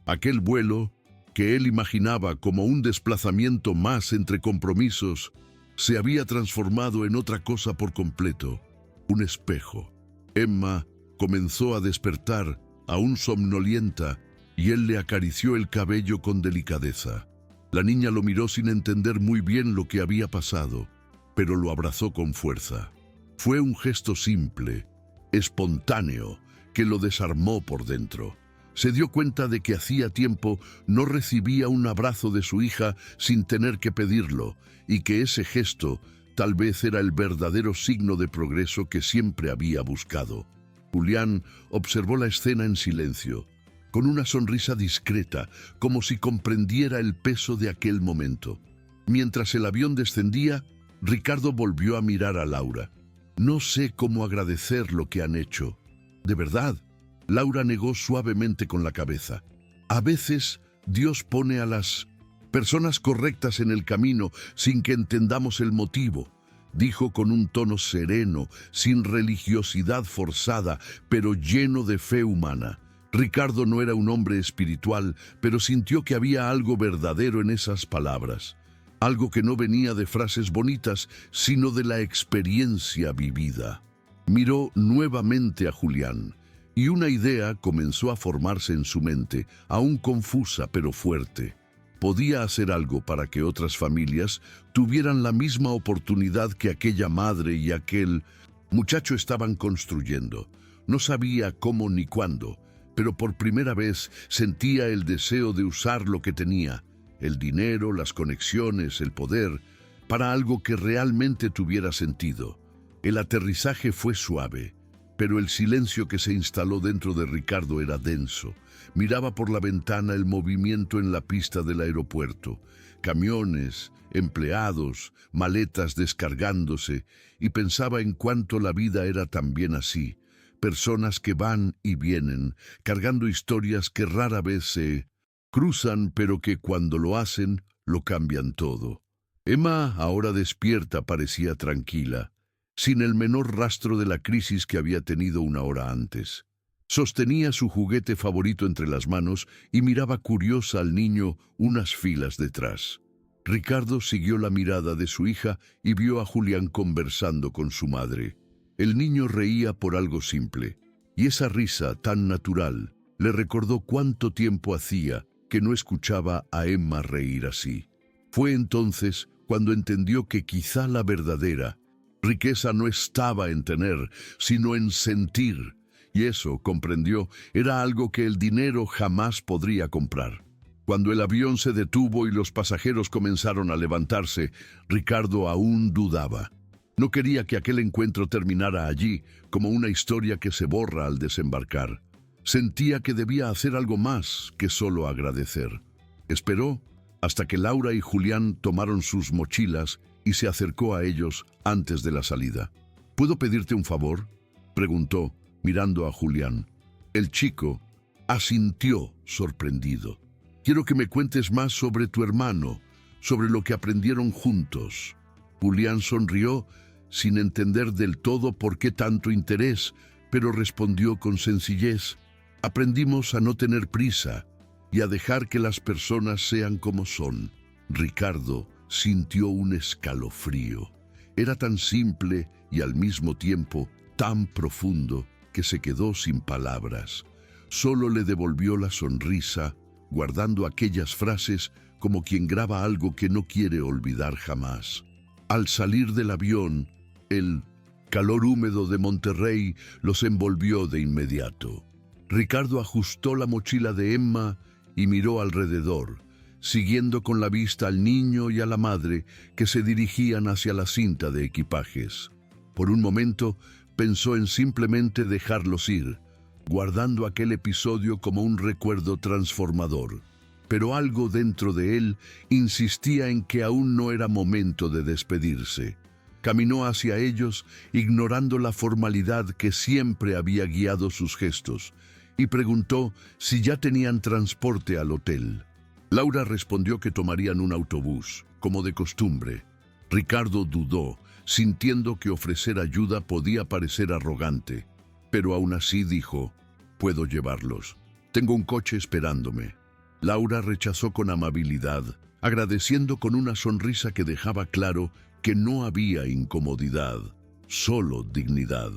Aquel vuelo, que él imaginaba como un desplazamiento más entre compromisos, se había transformado en otra cosa por completo, un espejo. Emma comenzó a despertar, aún somnolienta, y él le acarició el cabello con delicadeza. La niña lo miró sin entender muy bien lo que había pasado, pero lo abrazó con fuerza. Fue un gesto simple, espontáneo, que lo desarmó por dentro. Se dio cuenta de que hacía tiempo no recibía un abrazo de su hija sin tener que pedirlo, y que ese gesto tal vez era el verdadero signo de progreso que siempre había buscado. Julián observó la escena en silencio, con una sonrisa discreta, como si comprendiera el peso de aquel momento. Mientras el avión descendía, Ricardo volvió a mirar a Laura. «No sé cómo agradecer lo que han hecho. De verdad». Laura negó suavemente con la cabeza. «A veces Dios pone a las personas correctas en el camino sin que entendamos el motivo», dijo con un tono sereno, sin religiosidad forzada, pero lleno de fe humana. Ricardo no era un hombre espiritual, pero sintió que había algo verdadero en esas palabras. Algo que no venía de frases bonitas, sino de la experiencia vivida. Miró nuevamente a Julián, y una idea comenzó a formarse en su mente, aún confusa pero fuerte. Podía hacer algo para que otras familias tuvieran la misma oportunidad que aquella madre y aquel muchacho estaban construyendo. No sabía cómo ni cuándo, pero por primera vez sentía el deseo de usar lo que tenía, el dinero, las conexiones, el poder, para algo que realmente tuviera sentido. El aterrizaje fue suave, pero el silencio que se instaló dentro de Ricardo era denso. Miraba por la ventana el movimiento en la pista del aeropuerto, camiones, empleados, maletas descargándose, y pensaba en cuánto la vida era también así. Personas que van y vienen, cargando historias que rara vez se cruzan, pero que cuando lo hacen, lo cambian todo. Emma, ahora despierta, parecía tranquila, sin el menor rastro de la crisis que había tenido una hora antes. Sostenía su juguete favorito entre las manos y miraba curiosa al niño unas filas detrás. Ricardo siguió la mirada de su hija y vio a Julián conversando con su madre. El niño reía por algo simple, y esa risa tan natural le recordó cuánto tiempo hacía que no escuchaba a Emma reír así. Fue entonces cuando entendió que quizá la verdadera riqueza no estaba en tener, sino en sentir, y eso, comprendió, era algo que el dinero jamás podría comprar. Cuando el avión se detuvo y los pasajeros comenzaron a levantarse, Ricardo aún dudaba. No quería que aquel encuentro terminara allí, como una historia que se borra al desembarcar. Sentía que debía hacer algo más que solo agradecer. Esperó hasta que Laura y Julián tomaron sus mochilas y se acercó a ellos antes de la salida. «¿Puedo pedirte un favor?», preguntó, mirando a Julián. El chico asintió, sorprendido. «Quiero que me cuentes más sobre tu hermano, sobre lo que aprendieron juntos». Julián sonrió, sin entender del todo por qué tanto interés, pero respondió con sencillez: «Aprendimos a no tener prisa y a dejar que las personas sean como son». Ricardo sintió un escalofrío. Era tan simple y al mismo tiempo tan profundo que se quedó sin palabras. Solo le devolvió la sonrisa, guardando aquellas frases como quien graba algo que no quiere olvidar jamás. Al salir del avión, el calor húmedo de Monterrey los envolvió de inmediato. Ricardo ajustó la mochila de Emma y miró alrededor, siguiendo con la vista al niño y a la madre que se dirigían hacia la cinta de equipajes. Por un momento pensó en simplemente dejarlos ir, guardando aquel episodio como un recuerdo transformador. Pero algo dentro de él insistía en que aún no era momento de despedirse. Caminó hacia ellos, ignorando la formalidad que siempre había guiado sus gestos, y preguntó si ya tenían transporte al hotel. Laura respondió que tomarían un autobús, como de costumbre. Ricardo dudó, sintiendo que ofrecer ayuda podía parecer arrogante, pero aún así dijo: «Puedo llevarlos. Tengo un coche esperándome». Laura rechazó con amabilidad, agradeciendo con una sonrisa que dejaba claro que no había incomodidad, solo dignidad.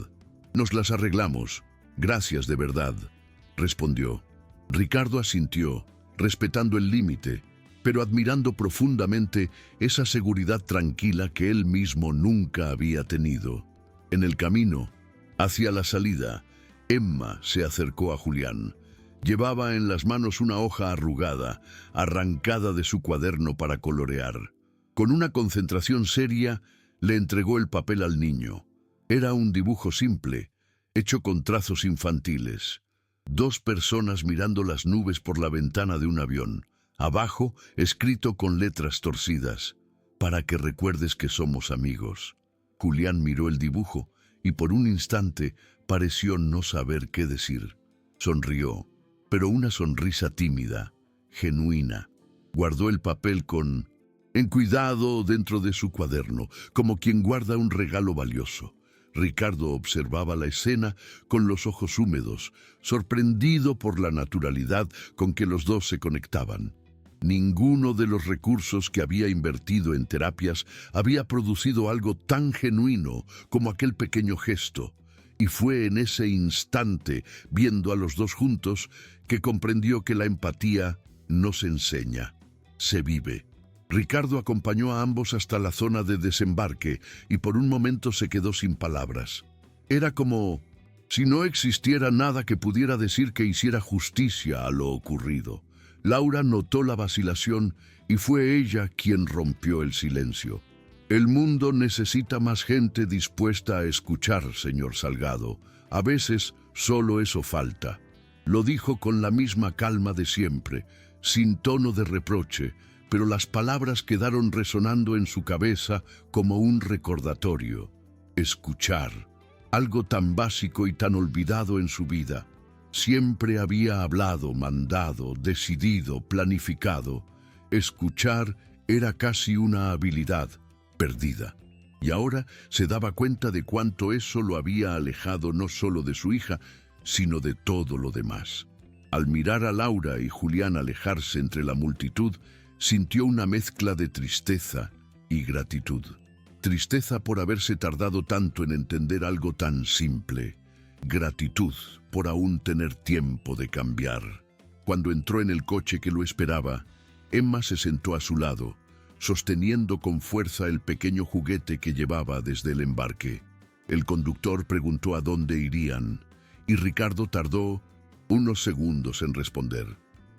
«Nos las arreglamos. Gracias de verdad», respondió. Ricardo asintió, respetando el límite, pero admirando profundamente esa seguridad tranquila que él mismo nunca había tenido. En el camino hacia la salida, Emma se acercó a Julián. Llevaba en las manos una hoja arrugada, arrancada de su cuaderno para colorear. Con una concentración seria, le entregó el papel al niño. Era un dibujo simple, hecho con trazos infantiles. Dos personas mirando las nubes por la ventana de un avión. Abajo, escrito con letras torcidas, para que recuerdes que somos amigos. Julián miró el dibujo y por un instante pareció no saber qué decir. Sonrió, pero una sonrisa tímida, genuina. Guardó el papel con cuidado dentro de su cuaderno, como quien guarda un regalo valioso. Ricardo observaba la escena con los ojos húmedos, sorprendido por la naturalidad con que los dos se conectaban. Ninguno de los recursos que había invertido en terapias había producido algo tan genuino como aquel pequeño gesto, y fue en ese instante, viendo a los dos juntos, que comprendió que la empatía no se enseña, se vive. Ricardo acompañó a ambos hasta la zona de desembarque y por un momento se quedó sin palabras. Era como si no existiera nada que pudiera decir que hiciera justicia a lo ocurrido. Laura notó la vacilación y fue ella quien rompió el silencio. El mundo necesita más gente dispuesta a escuchar, señor Salgado. A veces solo eso falta. Lo dijo con la misma calma de siempre, sin tono de reproche, pero las palabras quedaron resonando en su cabeza como un recordatorio. Escuchar, algo tan básico y tan olvidado en su vida. Siempre había hablado, mandado, decidido, planificado. Escuchar era casi una habilidad perdida. Y ahora se daba cuenta de cuánto eso lo había alejado no solo de su hija, sino de todo lo demás. Al mirar a Laura y Julián alejarse entre la multitud, sintió una mezcla de tristeza y gratitud. Tristeza por haberse tardado tanto en entender algo tan simple. Gratitud por aún tener tiempo de cambiar. Cuando entró en el coche que lo esperaba, Emma se sentó a su lado, sosteniendo con fuerza el pequeño juguete que llevaba desde el embarque. El conductor preguntó a dónde irían, y Ricardo tardó unos segundos en responder.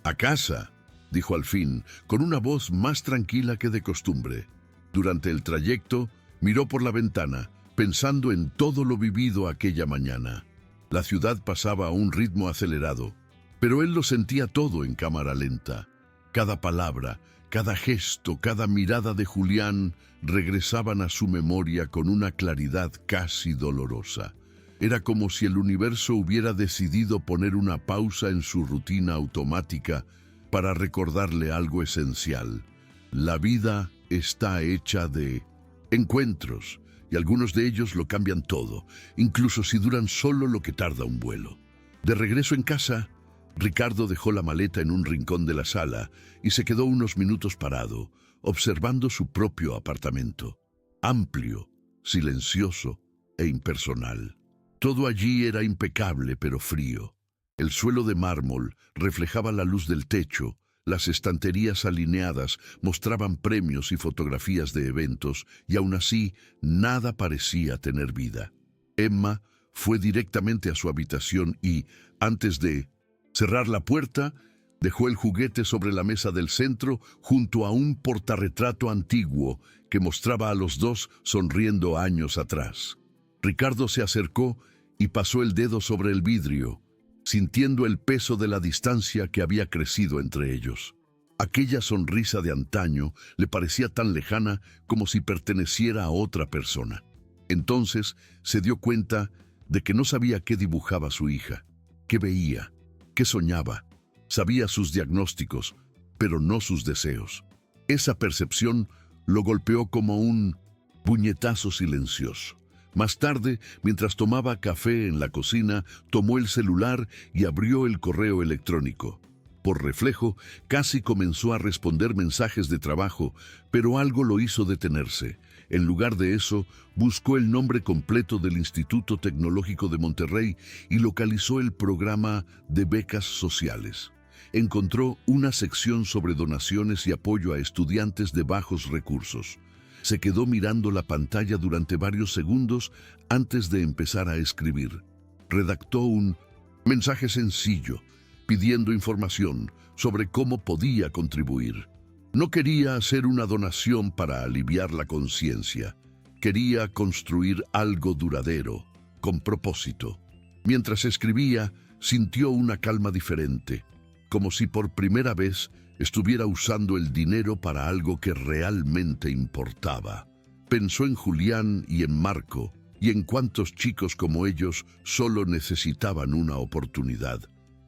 «A casa», dijo al fin, con una voz más tranquila que de costumbre. Durante el trayecto, miró por la ventana, pensando en todo lo vivido aquella mañana. La ciudad pasaba a un ritmo acelerado, pero él lo sentía todo en cámara lenta. Cada palabra, cada gesto, cada mirada de Julián regresaban a su memoria con una claridad casi dolorosa. Era como si el universo hubiera decidido poner una pausa en su rutina automática para recordarle algo esencial. La vida está hecha de encuentros, y algunos de ellos lo cambian todo, incluso si duran solo lo que tarda un vuelo. De regreso en casa, Ricardo dejó la maleta en un rincón de la sala y se quedó unos minutos parado, observando su propio apartamento. Amplio, silencioso e impersonal. Todo allí era impecable pero frío. El suelo de mármol reflejaba la luz del techo, las estanterías alineadas mostraban premios y fotografías de eventos, y aún así nada parecía tener vida. Emma fue directamente a su habitación y, antes de cerrar la puerta, dejó el juguete sobre la mesa del centro junto a un portarretrato antiguo que mostraba a los dos sonriendo años atrás. Ricardo se acercó y pasó el dedo sobre el vidrio, sintiendo el peso de la distancia que había crecido entre ellos. Aquella sonrisa de antaño le parecía tan lejana como si perteneciera a otra persona. Entonces se dio cuenta de que no sabía qué dibujaba su hija, qué veía, qué soñaba. Sabía sus diagnósticos, pero no sus deseos. Esa percepción lo golpeó como un puñetazo silencioso. Más tarde, mientras tomaba café en la cocina, tomó el celular y abrió el correo electrónico. Por reflejo, casi comenzó a responder mensajes de trabajo, pero algo lo hizo detenerse. En lugar de eso, buscó el nombre completo del Instituto Tecnológico de Monterrey y localizó el programa de becas sociales. Encontró una sección sobre donaciones y apoyo a estudiantes de bajos recursos. Se quedó mirando la pantalla durante varios segundos antes de empezar a escribir. Redactó un mensaje sencillo, pidiendo información sobre cómo podía contribuir. No quería hacer una donación para aliviar la conciencia. Quería construir algo duradero, con propósito. Mientras escribía, sintió una calma diferente, como si por primera vez estuviera usando el dinero para algo que realmente importaba. Pensó en Julián y en Marco, y en cuántos chicos como ellos solo necesitaban una oportunidad.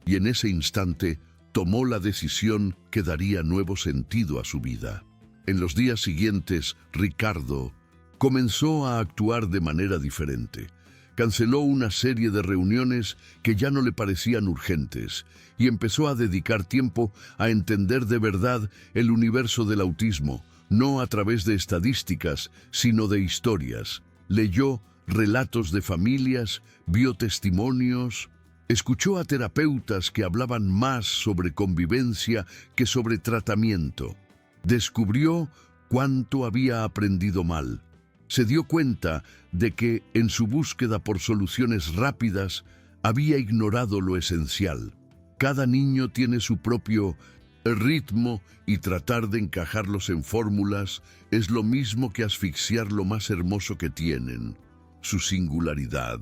Y en ese instante tomó la decisión que daría nuevo sentido a su vida. En los días siguientes, Ricardo comenzó a actuar de manera diferente. Canceló una serie de reuniones que ya no le parecían urgentes y empezó a dedicar tiempo a entender de verdad el universo del autismo, no a través de estadísticas, sino de historias. Leyó relatos de familias, vio testimonios, escuchó a terapeutas que hablaban más sobre convivencia que sobre tratamiento. Descubrió cuánto había aprendido mal. Se dio cuenta de que, en su búsqueda por soluciones rápidas, había ignorado lo esencial. Cada niño tiene su propio ritmo y tratar de encajarlos en fórmulas es lo mismo que asfixiar lo más hermoso que tienen, su singularidad.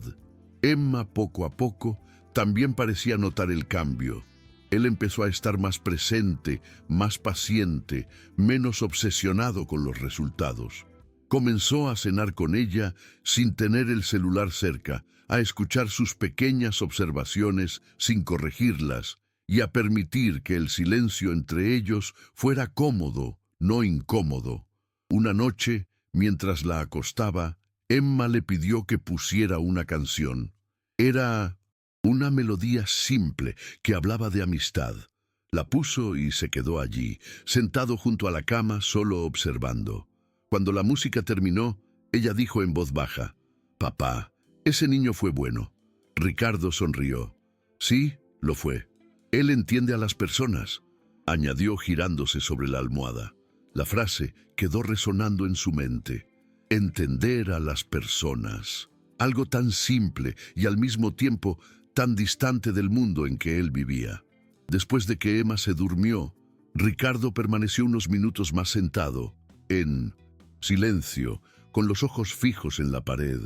Emma, poco a poco, también parecía notar el cambio. Él empezó a estar más presente, más paciente, menos obsesionado con los resultados. Comenzó a cenar con ella sin tener el celular cerca, a escuchar sus pequeñas observaciones sin corregirlas y a permitir que el silencio entre ellos fuera cómodo, no incómodo. Una noche, mientras la acostaba, Emma le pidió que pusiera una canción. Era una melodía simple que hablaba de amistad. La puso y se quedó allí, sentado junto a la cama, solo observando. Cuando la música terminó, ella dijo en voz baja: «Papá, ese niño fue bueno». Ricardo sonrió. «Sí, lo fue. Él entiende a las personas», añadió girándose sobre la almohada. La frase quedó resonando en su mente. Entender a las personas. Algo tan simple y al mismo tiempo tan distante del mundo en que él vivía. Después de que Emma se durmió, Ricardo permaneció unos minutos más sentado, en silencio, con los ojos fijos en la pared.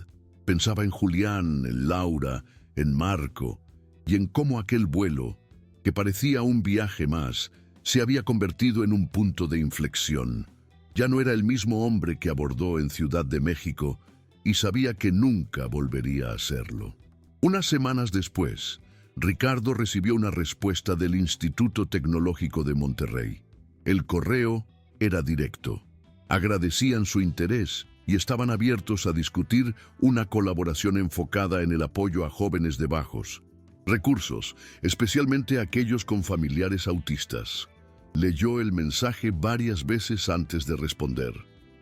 Pensaba en Julián, en Laura, en Marco, y en cómo aquel vuelo, que parecía un viaje más, se había convertido en un punto de inflexión. Ya no era el mismo hombre que abordó en Ciudad de México y sabía que nunca volvería a hacerlo. Unas semanas después, Ricardo recibió una respuesta del Instituto Tecnológico de Monterrey. El correo era directo. Agradecían su interés y estaban abiertos a discutir una colaboración enfocada en el apoyo a jóvenes de bajos recursos, especialmente aquellos con familiares autistas. Leyó el mensaje varias veces antes de responder.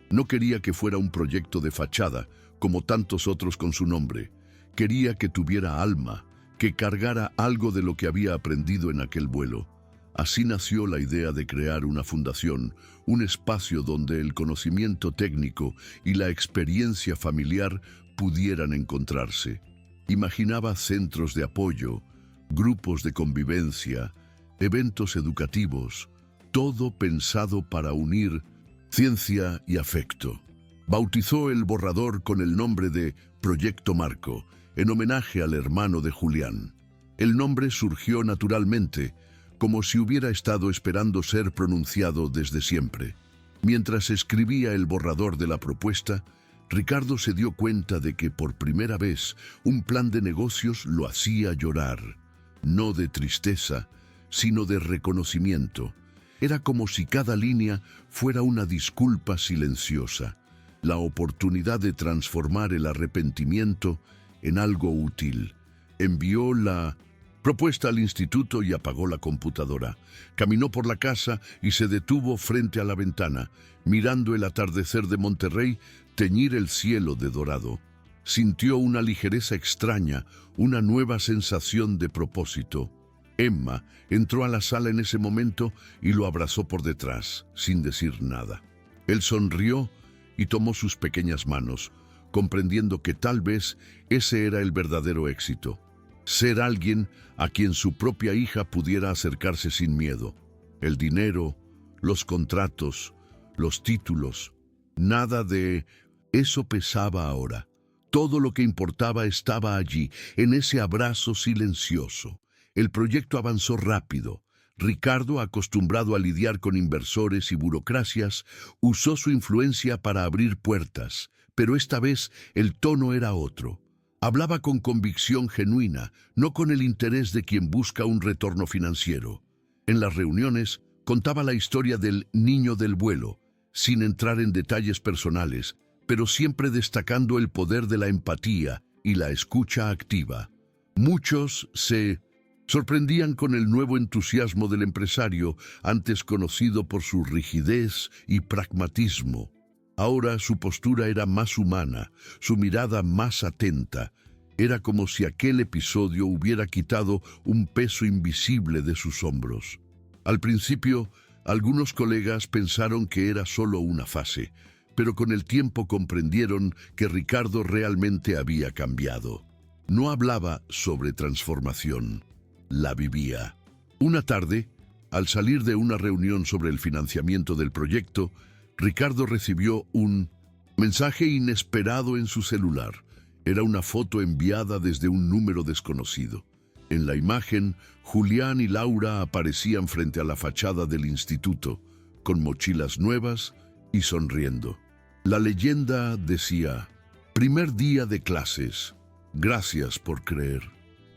No quería que fuera un proyecto de fachada, como tantos otros con su nombre. Quería que tuviera alma, que cargara algo de lo que había aprendido en aquel vuelo. Así nació la idea de crear una fundación, un espacio donde el conocimiento técnico y la experiencia familiar pudieran encontrarse. Imaginaba centros de apoyo, grupos de convivencia, eventos educativos, todo pensado para unir ciencia y afecto. Bautizó el borrador con el nombre de Proyecto Marco, en homenaje al hermano de Julián. El nombre surgió naturalmente, como si hubiera estado esperando ser pronunciado desde siempre. Mientras escribía el borrador de la propuesta, Ricardo se dio cuenta de que por primera vez un plan de negocios lo hacía llorar, no de tristeza, sino de reconocimiento. Era como si cada línea fuera una disculpa silenciosa, la oportunidad de transformar el arrepentimiento en algo útil. Envió la propuesta al instituto y apagó la computadora. Caminó por la casa y se detuvo frente a la ventana, mirando el atardecer de Monterrey teñir el cielo de dorado. Sintió una ligereza extraña, una nueva sensación de propósito. Emma entró a la sala en ese momento y lo abrazó por detrás, sin decir nada. Él sonrió y tomó sus pequeñas manos, comprendiendo que tal vez ese era el verdadero éxito. ser alguien a quien su propia hija pudiera acercarse sin miedo. El dinero, los contratos, los títulos, nada de eso pesaba ahora. Todo lo que importaba estaba allí, en ese abrazo silencioso. El proyecto avanzó rápido. Ricardo, acostumbrado a lidiar con inversores y burocracias, usó su influencia para abrir puertas, pero esta vez el tono era otro. Hablaba con convicción genuina, no con el interés de quien busca un retorno financiero. En las reuniones, contaba la historia del niño del vuelo, sin entrar en detalles personales, pero siempre destacando el poder de la empatía y la escucha activa. Muchos se sorprendían con el nuevo entusiasmo del empresario, antes conocido por su rigidez y pragmatismo. Ahora su postura era más humana, su mirada más atenta. Era como si aquel episodio hubiera quitado un peso invisible de sus hombros. Al principio, algunos colegas pensaron que era solo una fase, pero con el tiempo comprendieron que Ricardo realmente había cambiado. No hablaba sobre transformación, la vivía. Una tarde, al salir de una reunión sobre el financiamiento del proyecto, Ricardo recibió un mensaje inesperado en su celular. Era una foto enviada desde un número desconocido. En la imagen, Julián y Laura aparecían frente a la fachada del instituto, con mochilas nuevas y sonriendo. La leyenda decía: primer día de clases, gracias por creer.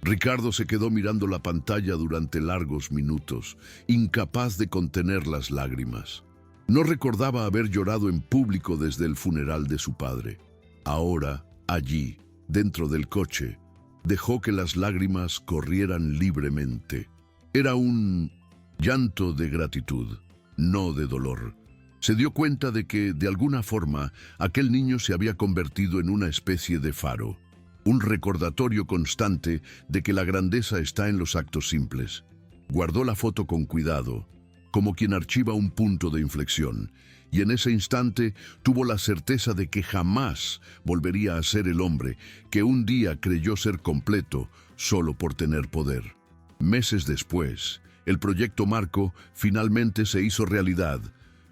Ricardo se quedó mirando la pantalla durante largos minutos, incapaz de contener las lágrimas. No recordaba haber llorado en público desde el funeral de su padre. Ahora, allí, dentro del coche, dejó que las lágrimas corrieran libremente. Era un llanto de gratitud, no de dolor. Se dio cuenta de que, de alguna forma, aquel niño se había convertido en una especie de faro, un recordatorio constante de que la grandeza está en los actos simples. Guardó la foto con cuidado, como quien archiva un punto de inflexión, y en ese instante tuvo la certeza de que jamás volvería a ser el hombre que un día creyó ser completo solo por tener poder. Meses después, el proyecto Marco finalmente se hizo realidad.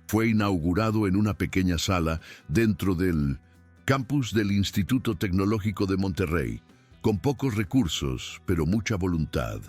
Fue inaugurado en una pequeña sala dentro del campus del Instituto Tecnológico de Monterrey, con pocos recursos, pero mucha voluntad.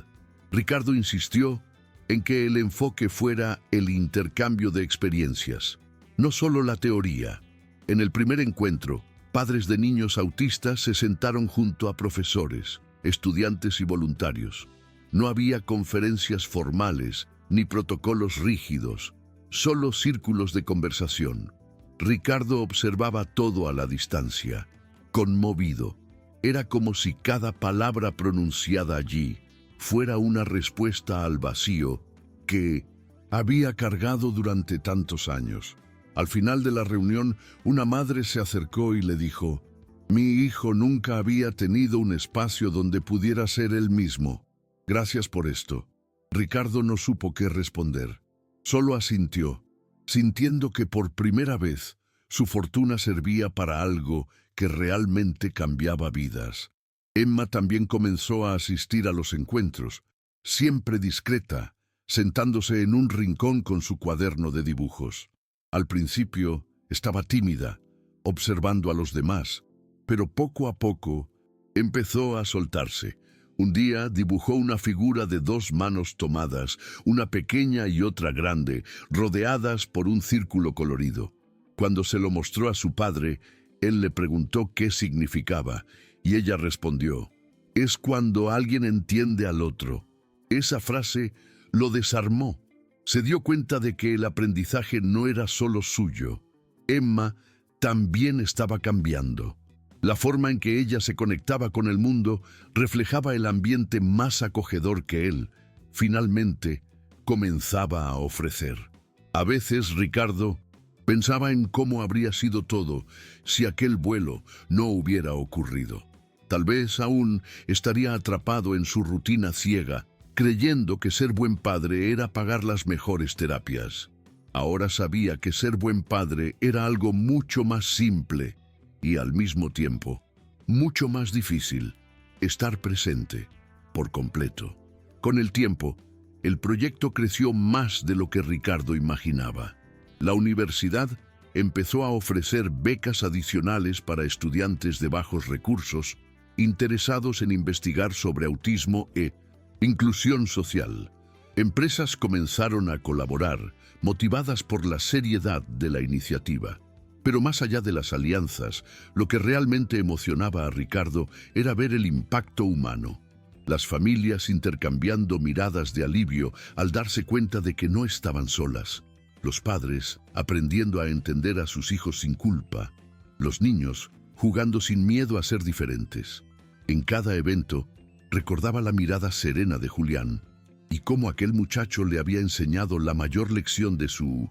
Ricardo insistió en que el enfoque fuera el intercambio de experiencias, no solo la teoría. En el primer encuentro, padres de niños autistas se sentaron junto a profesores, estudiantes y voluntarios. No había conferencias formales ni protocolos rígidos, solo círculos de conversación. Ricardo observaba todo a la distancia, conmovido. Era como si cada palabra pronunciada allí fuera una respuesta al vacío que había cargado durante tantos años. Al final de la reunión, una madre se acercó y le dijo: «Mi hijo nunca había tenido un espacio donde pudiera ser él mismo. Gracias por esto». Ricardo no supo qué responder. Solo asintió, sintiendo que por primera vez su fortuna servía para algo que realmente cambiaba vidas. Emma también comenzó a asistir a los encuentros, siempre discreta, sentándose en un rincón con su cuaderno de dibujos. Al principio estaba tímida, observando a los demás, pero poco a poco empezó a soltarse. Un día dibujó una figura de dos manos tomadas, una pequeña y otra grande, rodeadas por un círculo colorido. Cuando se lo mostró a su padre, él le preguntó qué significaba, y ella respondió: «Es cuando alguien entiende al otro». Esa frase lo desarmó. Se dio cuenta de que el aprendizaje no era solo suyo. Emma también estaba cambiando. La forma en que ella se conectaba con el mundo reflejaba el ambiente más acogedor que él, finalmente, comenzaba a ofrecer. A veces Ricardo pensaba en cómo habría sido todo si aquel vuelo no hubiera ocurrido. Tal vez aún estaría atrapado en su rutina ciega, creyendo que ser buen padre era pagar las mejores terapias. Ahora sabía que ser buen padre era algo mucho más simple y al mismo tiempo mucho más difícil: estar presente. por completo. Con el tiempo, el proyecto creció más de lo que Ricardo imaginaba. La universidad empezó a ofrecer becas adicionales para estudiantes de bajos recursos interesados en investigar sobre autismo e inclusión social. Empresas comenzaron a colaborar, motivadas por la seriedad de la iniciativa. Pero más allá de las alianzas, lo que realmente emocionaba a Ricardo era ver el impacto humano. Las familias intercambiando miradas de alivio al darse cuenta de que no estaban solas. Los padres aprendiendo a entender a sus hijos sin culpa. Los niños jugando sin miedo a ser diferentes. En cada evento, recordaba la mirada serena de Julián y cómo aquel muchacho le había enseñado la mayor lección de su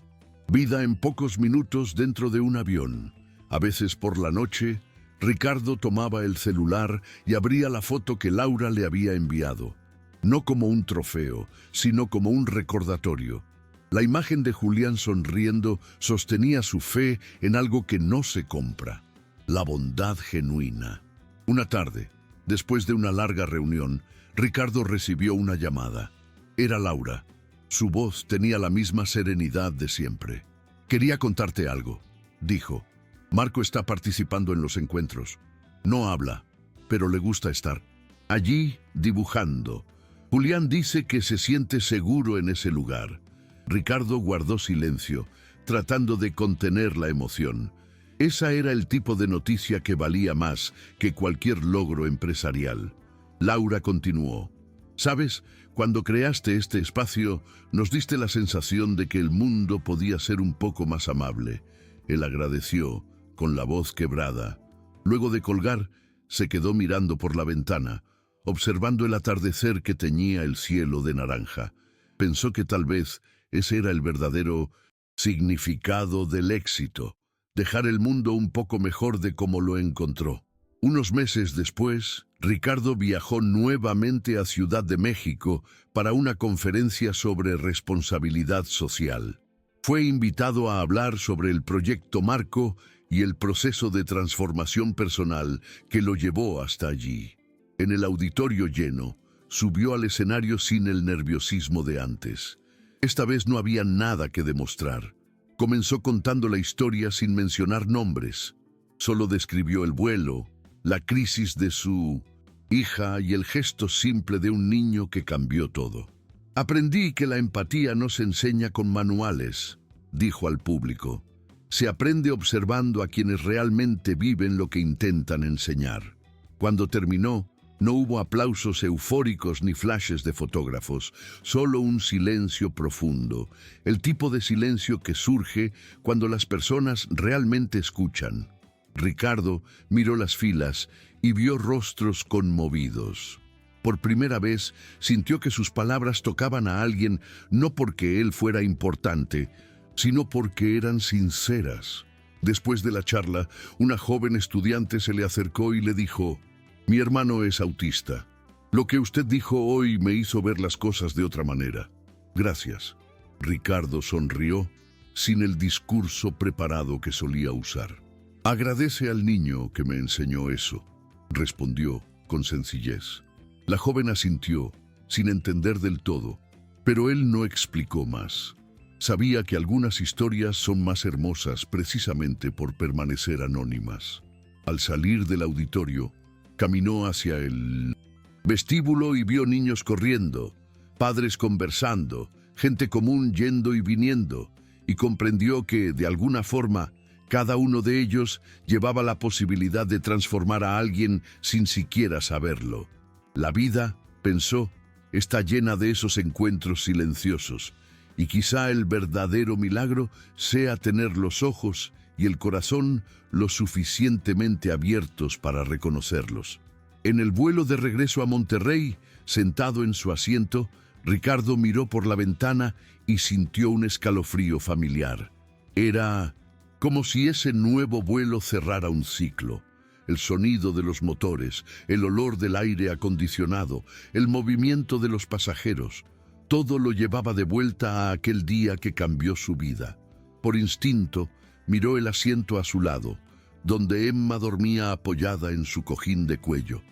vida en pocos minutos dentro de un avión. A veces por la noche, Ricardo tomaba el celular y abría la foto que Laura le había enviado. No como un trofeo, sino como un recordatorio. La imagen de Julián sonriendo sostenía su fe en algo que no se compra: la bondad genuina. Una tarde, después de una larga reunión, Ricardo recibió una llamada. Era Laura. Su voz tenía la misma serenidad de siempre. «Quería contarte algo», dijo. «Marco está participando en los encuentros. No habla, pero le gusta estar allí dibujando. Julián dice que se siente seguro en ese lugar». Ricardo guardó silencio, tratando de contener la emoción. Esa era el tipo de noticia que valía más que cualquier logro empresarial. Laura continuó. «¿Sabes? Cuando creaste este espacio, nos diste la sensación de que el mundo podía ser un poco más amable». Él agradeció, con la voz quebrada. Luego de colgar, se quedó mirando por la ventana, observando el atardecer que teñía el cielo de naranja. Pensó que tal vez ese era el verdadero significado del éxito: dejar el mundo un poco mejor de como lo encontró. Unos meses después, Ricardo viajó nuevamente a Ciudad de México para una conferencia sobre responsabilidad social. Fue invitado a hablar sobre el proyecto Marco y el proceso de transformación personal que lo llevó hasta allí. En el auditorio lleno, subió al escenario sin el nerviosismo de antes. Esta vez no había nada que demostrar. Comenzó contando la historia sin mencionar nombres. Solo describió el vuelo, la crisis de su hija y el gesto simple de un niño que cambió todo. «Aprendí que la empatía no se enseña con manuales», dijo al público. «Se aprende observando a quienes realmente viven lo que intentan enseñar». Cuando terminó, no hubo aplausos eufóricos ni flashes de fotógrafos, solo un silencio profundo, el tipo de silencio que surge cuando las personas realmente escuchan. Ricardo miró las filas y vio rostros conmovidos. Por primera vez sintió que sus palabras tocaban a alguien, no porque él fuera importante, sino porque eran sinceras. Después de la charla, una joven estudiante se le acercó y le dijo: «Mi hermano es autista. Lo que usted dijo hoy me hizo ver las cosas de otra manera. Gracias». Ricardo sonrió, sin el discurso preparado que solía usar. «Agradece al niño que me enseñó eso», respondió con sencillez. La joven asintió, sin entender del todo, pero él no explicó más. Sabía que algunas historias son más hermosas precisamente por permanecer anónimas. Al salir del auditorio, caminó hacia el vestíbulo y vio niños corriendo, padres conversando, gente común yendo y viniendo, y comprendió que, de alguna forma, cada uno de ellos llevaba la posibilidad de transformar a alguien sin siquiera saberlo. La vida, pensó, está llena de esos encuentros silenciosos, y quizá el verdadero milagro sea tener los ojos y el corazón lo suficientemente abiertos para reconocerlos. En el vuelo de regreso a Monterrey, sentado en su asiento, Ricardo miró por la ventana y sintió un escalofrío familiar. Era como si ese nuevo vuelo cerrara un ciclo. El sonido de los motores, el olor del aire acondicionado, el movimiento de los pasajeros, todo lo llevaba de vuelta a aquel día que cambió su vida. Por instinto, miró el asiento a su lado, donde Emma dormía apoyada en su cojín de cuello.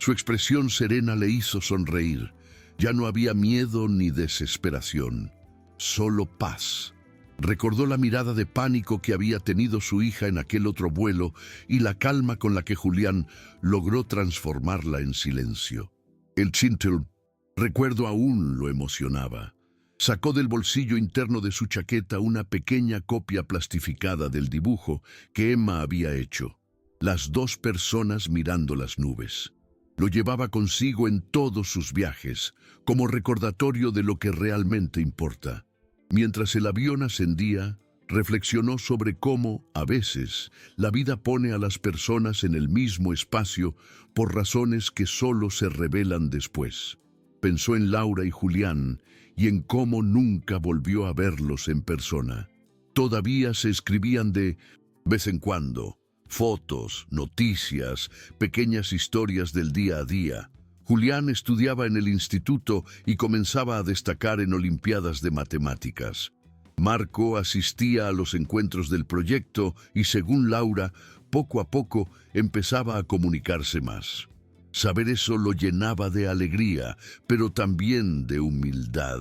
Su expresión serena le hizo sonreír. Ya no había miedo ni desesperación, solo paz. Recordó la mirada de pánico que había tenido su hija en aquel otro vuelo y la calma con la que Julián logró transformarla en silencio. El chintel, recuerdo aún, lo emocionaba. Sacó del bolsillo interno de su chaqueta una pequeña copia plastificada del dibujo que Emma había hecho. Las dos personas mirando las nubes. Lo llevaba consigo en todos sus viajes, como recordatorio de lo que realmente importa. Mientras el avión ascendía, reflexionó sobre cómo, a veces, la vida pone a las personas en el mismo espacio por razones que solo se revelan después. Pensó en Laura y Julián y en cómo nunca volvió a verlos en persona. Todavía se escribían de vez en cuando, fotos, noticias, pequeñas historias del día a día. Julián estudiaba en el instituto y comenzaba a destacar en olimpiadas de matemáticas. Marco asistía a los encuentros del proyecto y, según Laura, poco a poco empezaba a comunicarse más. Saber eso lo llenaba de alegría, pero también de humildad.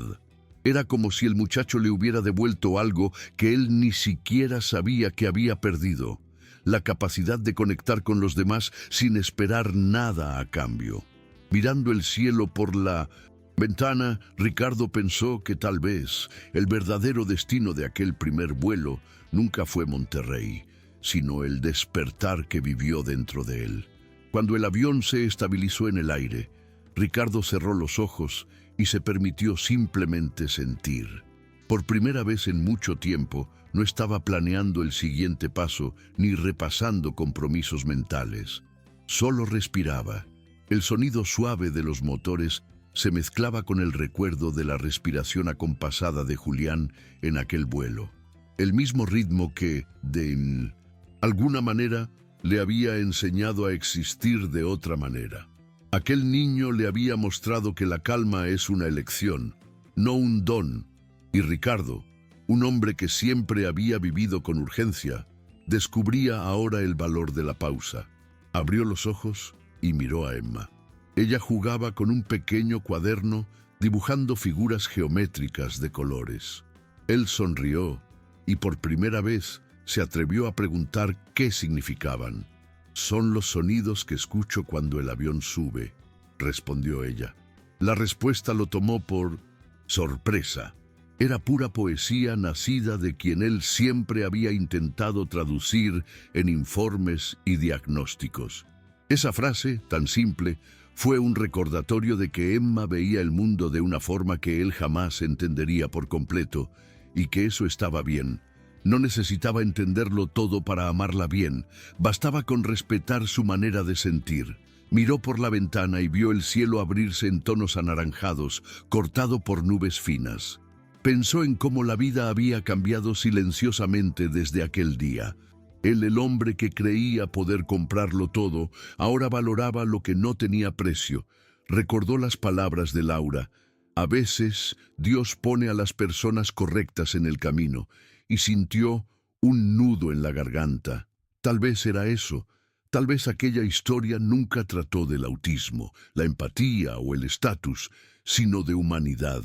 Era como si el muchacho le hubiera devuelto algo que él ni siquiera sabía que había perdido: la capacidad de conectar con los demás sin esperar nada a cambio. Mirando el cielo por la ventana, Ricardo pensó que tal vez el verdadero destino de aquel primer vuelo nunca fue Monterrey, sino el despertar que vivió dentro de él. Cuando el avión se estabilizó en el aire, Ricardo cerró los ojos y se permitió simplemente sentir. Por primera vez en mucho tiempo, no estaba planeando el siguiente paso ni repasando compromisos mentales. Solo respiraba. El sonido suave de los motores se mezclaba con el recuerdo de la respiración acompasada de Julián en aquel vuelo. El mismo ritmo que, de alguna manera, le había enseñado a existir de otra manera. Aquel niño le había mostrado que la calma es una elección, no un don, y Ricardo, un hombre que siempre había vivido con urgencia, descubría ahora el valor de la pausa. Abrió los ojos y miró a Emma. Ella jugaba con un pequeño cuaderno dibujando figuras geométricas de colores. Él sonrió y por primera vez se atrevió a preguntar qué significaban. «Son los sonidos que escucho cuando el avión sube», respondió ella. La respuesta lo tomó por sorpresa. Era pura poesía nacida de quien él siempre había intentado traducir en informes y diagnósticos. Esa frase, tan simple, fue un recordatorio de que Emma veía el mundo de una forma que él jamás entendería por completo, y que eso estaba bien. No necesitaba entenderlo todo para amarla bien, bastaba con respetar su manera de sentir. Miró por la ventana y vio el cielo abrirse en tonos anaranjados, cortado por nubes finas. Pensó en cómo la vida había cambiado silenciosamente desde aquel día. Él, el hombre que creía poder comprarlo todo, ahora valoraba lo que no tenía precio. Recordó las palabras de Laura: «A veces Dios pone a las personas correctas en el camino», y sintió un nudo en la garganta. Tal vez era eso. Tal vez aquella historia nunca trató del autismo, la empatía o el estatus, sino de humanidad,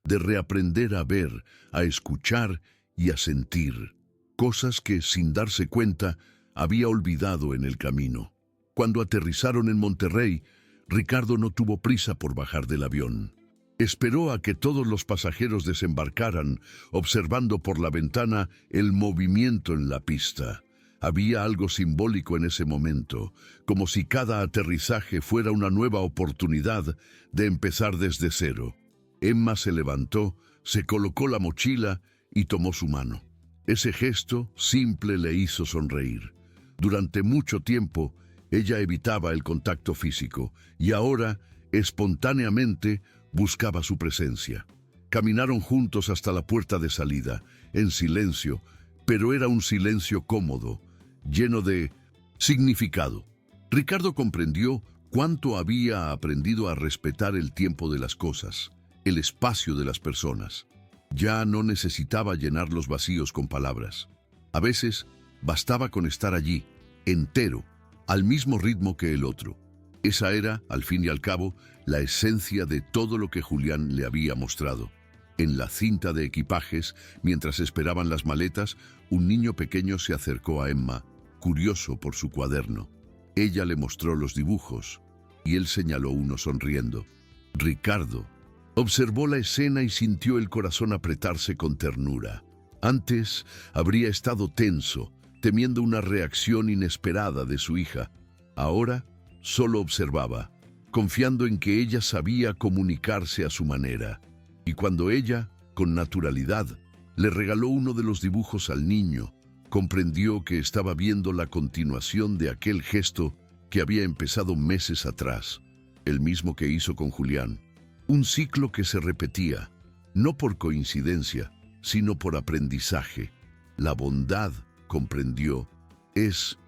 de reaprender a ver, a escuchar y a sentir, cosas que, sin darse cuenta, había olvidado en el camino. Cuando aterrizaron en Monterrey, Ricardo no tuvo prisa por bajar del avión. Esperó a que todos los pasajeros desembarcaran, observando por la ventana el movimiento en la pista. Había algo simbólico en ese momento, como si cada aterrizaje fuera una nueva oportunidad de empezar desde cero. Emma se levantó, se colocó la mochila y tomó su mano. Ese gesto simple le hizo sonreír. Durante mucho tiempo, ella evitaba el contacto físico y ahora, espontáneamente, buscaba su presencia. Caminaron juntos hasta la puerta de salida, en silencio, pero era un silencio cómodo, lleno de significado. Ricardo comprendió cuánto había aprendido a respetar el tiempo de las cosas, el espacio de las personas. Ya no necesitaba llenar los vacíos con palabras. A veces bastaba con estar allí, entero, al mismo ritmo que el otro. Esa era, al fin y al cabo, la esencia de todo lo que Julián le había mostrado. En la cinta de equipajes, mientras esperaban las maletas, un niño pequeño se acercó a Emma, curioso por su cuaderno. Ella le mostró los dibujos, y él señaló uno sonriendo. Ricardo observó la escena y sintió el corazón apretarse con ternura. Antes habría estado tenso, temiendo una reacción inesperada de su hija. Ahora solo observaba, confiando en que ella sabía comunicarse a su manera. Y cuando ella, con naturalidad, le regaló uno de los dibujos al niño, comprendió que estaba viendo la continuación de aquel gesto que había empezado meses atrás, el mismo que hizo con Julián. Un ciclo que se repetía, no por coincidencia, sino por aprendizaje. La bondad, comprendió, es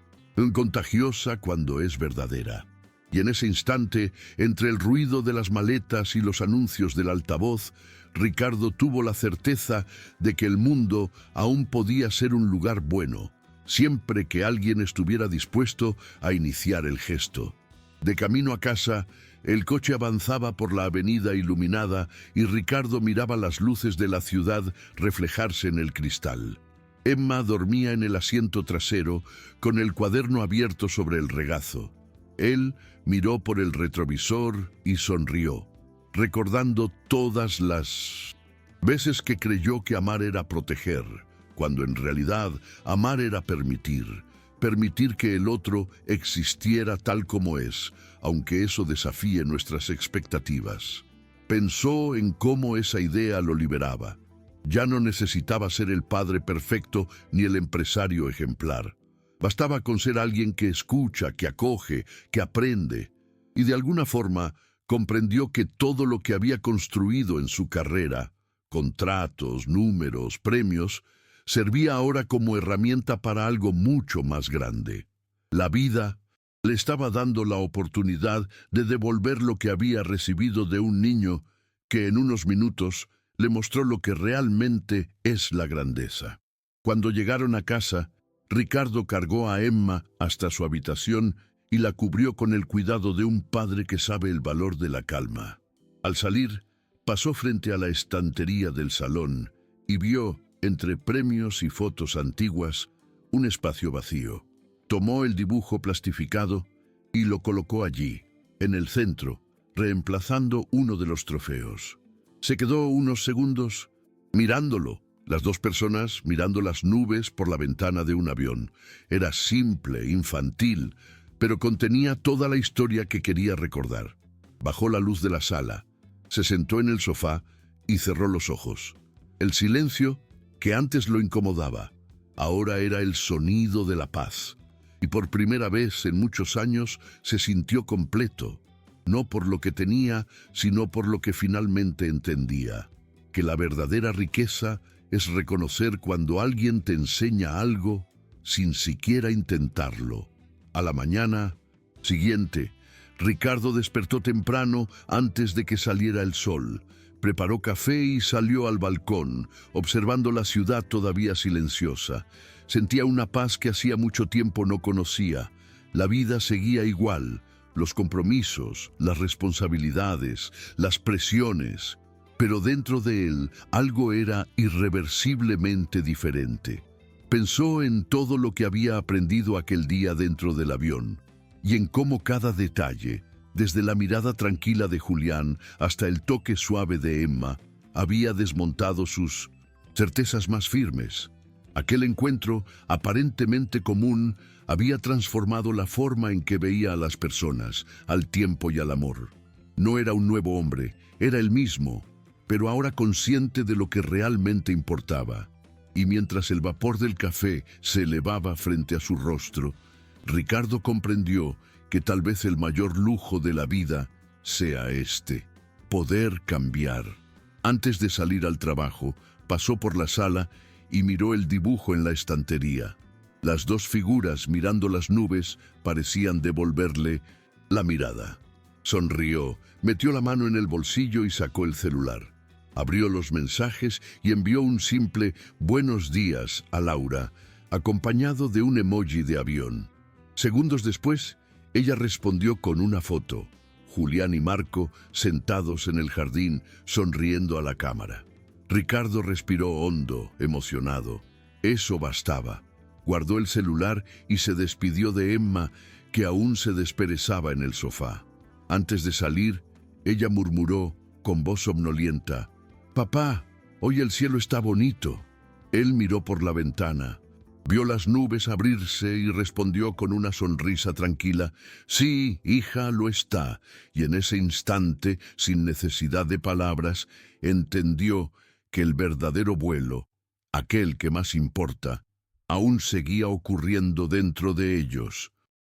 contagiosa cuando es verdadera. Y en ese instante, entre el ruido de las maletas y los anuncios del altavoz, Ricardo tuvo la certeza de que el mundo aún podía ser un lugar bueno, siempre que alguien estuviera dispuesto a iniciar el gesto. De camino a casa, el coche avanzaba por la avenida iluminada y Ricardo miraba las luces de la ciudad reflejarse en el cristal. Emma dormía en el asiento trasero, con el cuaderno abierto sobre el regazo. Él miró por el retrovisor y sonrió, recordando todas las veces que creyó que amar era proteger, cuando en realidad amar era permitir que el otro existiera tal como es, aunque eso desafíe nuestras expectativas. Pensó en cómo esa idea lo liberaba. Ya no necesitaba ser el padre perfecto ni el empresario ejemplar. Bastaba con ser alguien que escucha, que acoge, que aprende. Y de alguna forma comprendió que todo lo que había construido en su carrera, contratos, números, premios, servía ahora como herramienta para algo mucho más grande. La vida le estaba dando la oportunidad de devolver lo que había recibido de un niño que en unos minutos le mostró lo que realmente es la grandeza. Cuando llegaron a casa, Ricardo cargó a Emma hasta su habitación y la cubrió con el cuidado de un padre que sabe el valor de la calma. Al salir, pasó frente a la estantería del salón y vio, entre premios y fotos antiguas, un espacio vacío. Tomó el dibujo plastificado y lo colocó allí, en el centro, reemplazando uno de los trofeos. Se quedó unos segundos mirándolo, las dos personas mirando las nubes por la ventana de un avión. Era simple, infantil, pero contenía toda la historia que quería recordar. Bajó la luz de la sala, se sentó en el sofá y cerró los ojos. El silencio, que antes lo incomodaba, ahora era el sonido de la paz. Y por primera vez en muchos años se sintió completo, no por lo que tenía, sino por lo que finalmente entendía, que la verdadera riqueza es reconocer cuando alguien te enseña algo sin siquiera intentarlo. A la mañana siguiente, Ricardo despertó temprano antes de que saliera el sol. Preparó café y salió al balcón, observando la ciudad todavía silenciosa. Sentía una paz que hacía mucho tiempo no conocía. La vida seguía igual, los compromisos, las responsabilidades, las presiones. Pero dentro de él algo era irreversiblemente diferente. Pensó en todo lo que había aprendido aquel día dentro del avión y en cómo cada detalle, desde la mirada tranquila de Julián hasta el toque suave de Emma, había desmontado sus certezas más firmes. Aquel encuentro, aparentemente común, había transformado la forma en que veía a las personas, al tiempo y al amor. No era un nuevo hombre, era el mismo, pero ahora consciente de lo que realmente importaba. Y mientras el vapor del café se elevaba frente a su rostro, Ricardo comprendió que tal vez el mayor lujo de la vida sea este: poder cambiar. Antes de salir al trabajo, pasó por la sala y miró el dibujo en la estantería. Las dos figuras mirando las nubes parecían devolverle la mirada. Sonrió, metió la mano en el bolsillo y sacó el celular. Abrió los mensajes y envió un simple «buenos días» a Laura, acompañado de un emoji de avión. Segundos después, Ella respondió con una foto. Julián y Marco sentados en el jardín, sonriendo a la cámara. Ricardo respiró hondo, emocionado. Eso bastaba. Guardó el celular y se despidió de Emma, que aún se desperezaba en el sofá. Antes de salir, ella murmuró con voz somnolienta: «Papá, hoy el cielo está bonito». Él miró por la ventana, vio las nubes abrirse y respondió con una sonrisa tranquila: «Sí, hija, lo está». Y en ese instante, sin necesidad de palabras, entendió que el verdadero vuelo, aquel que más importa, aún seguía ocurriendo dentro de ellos.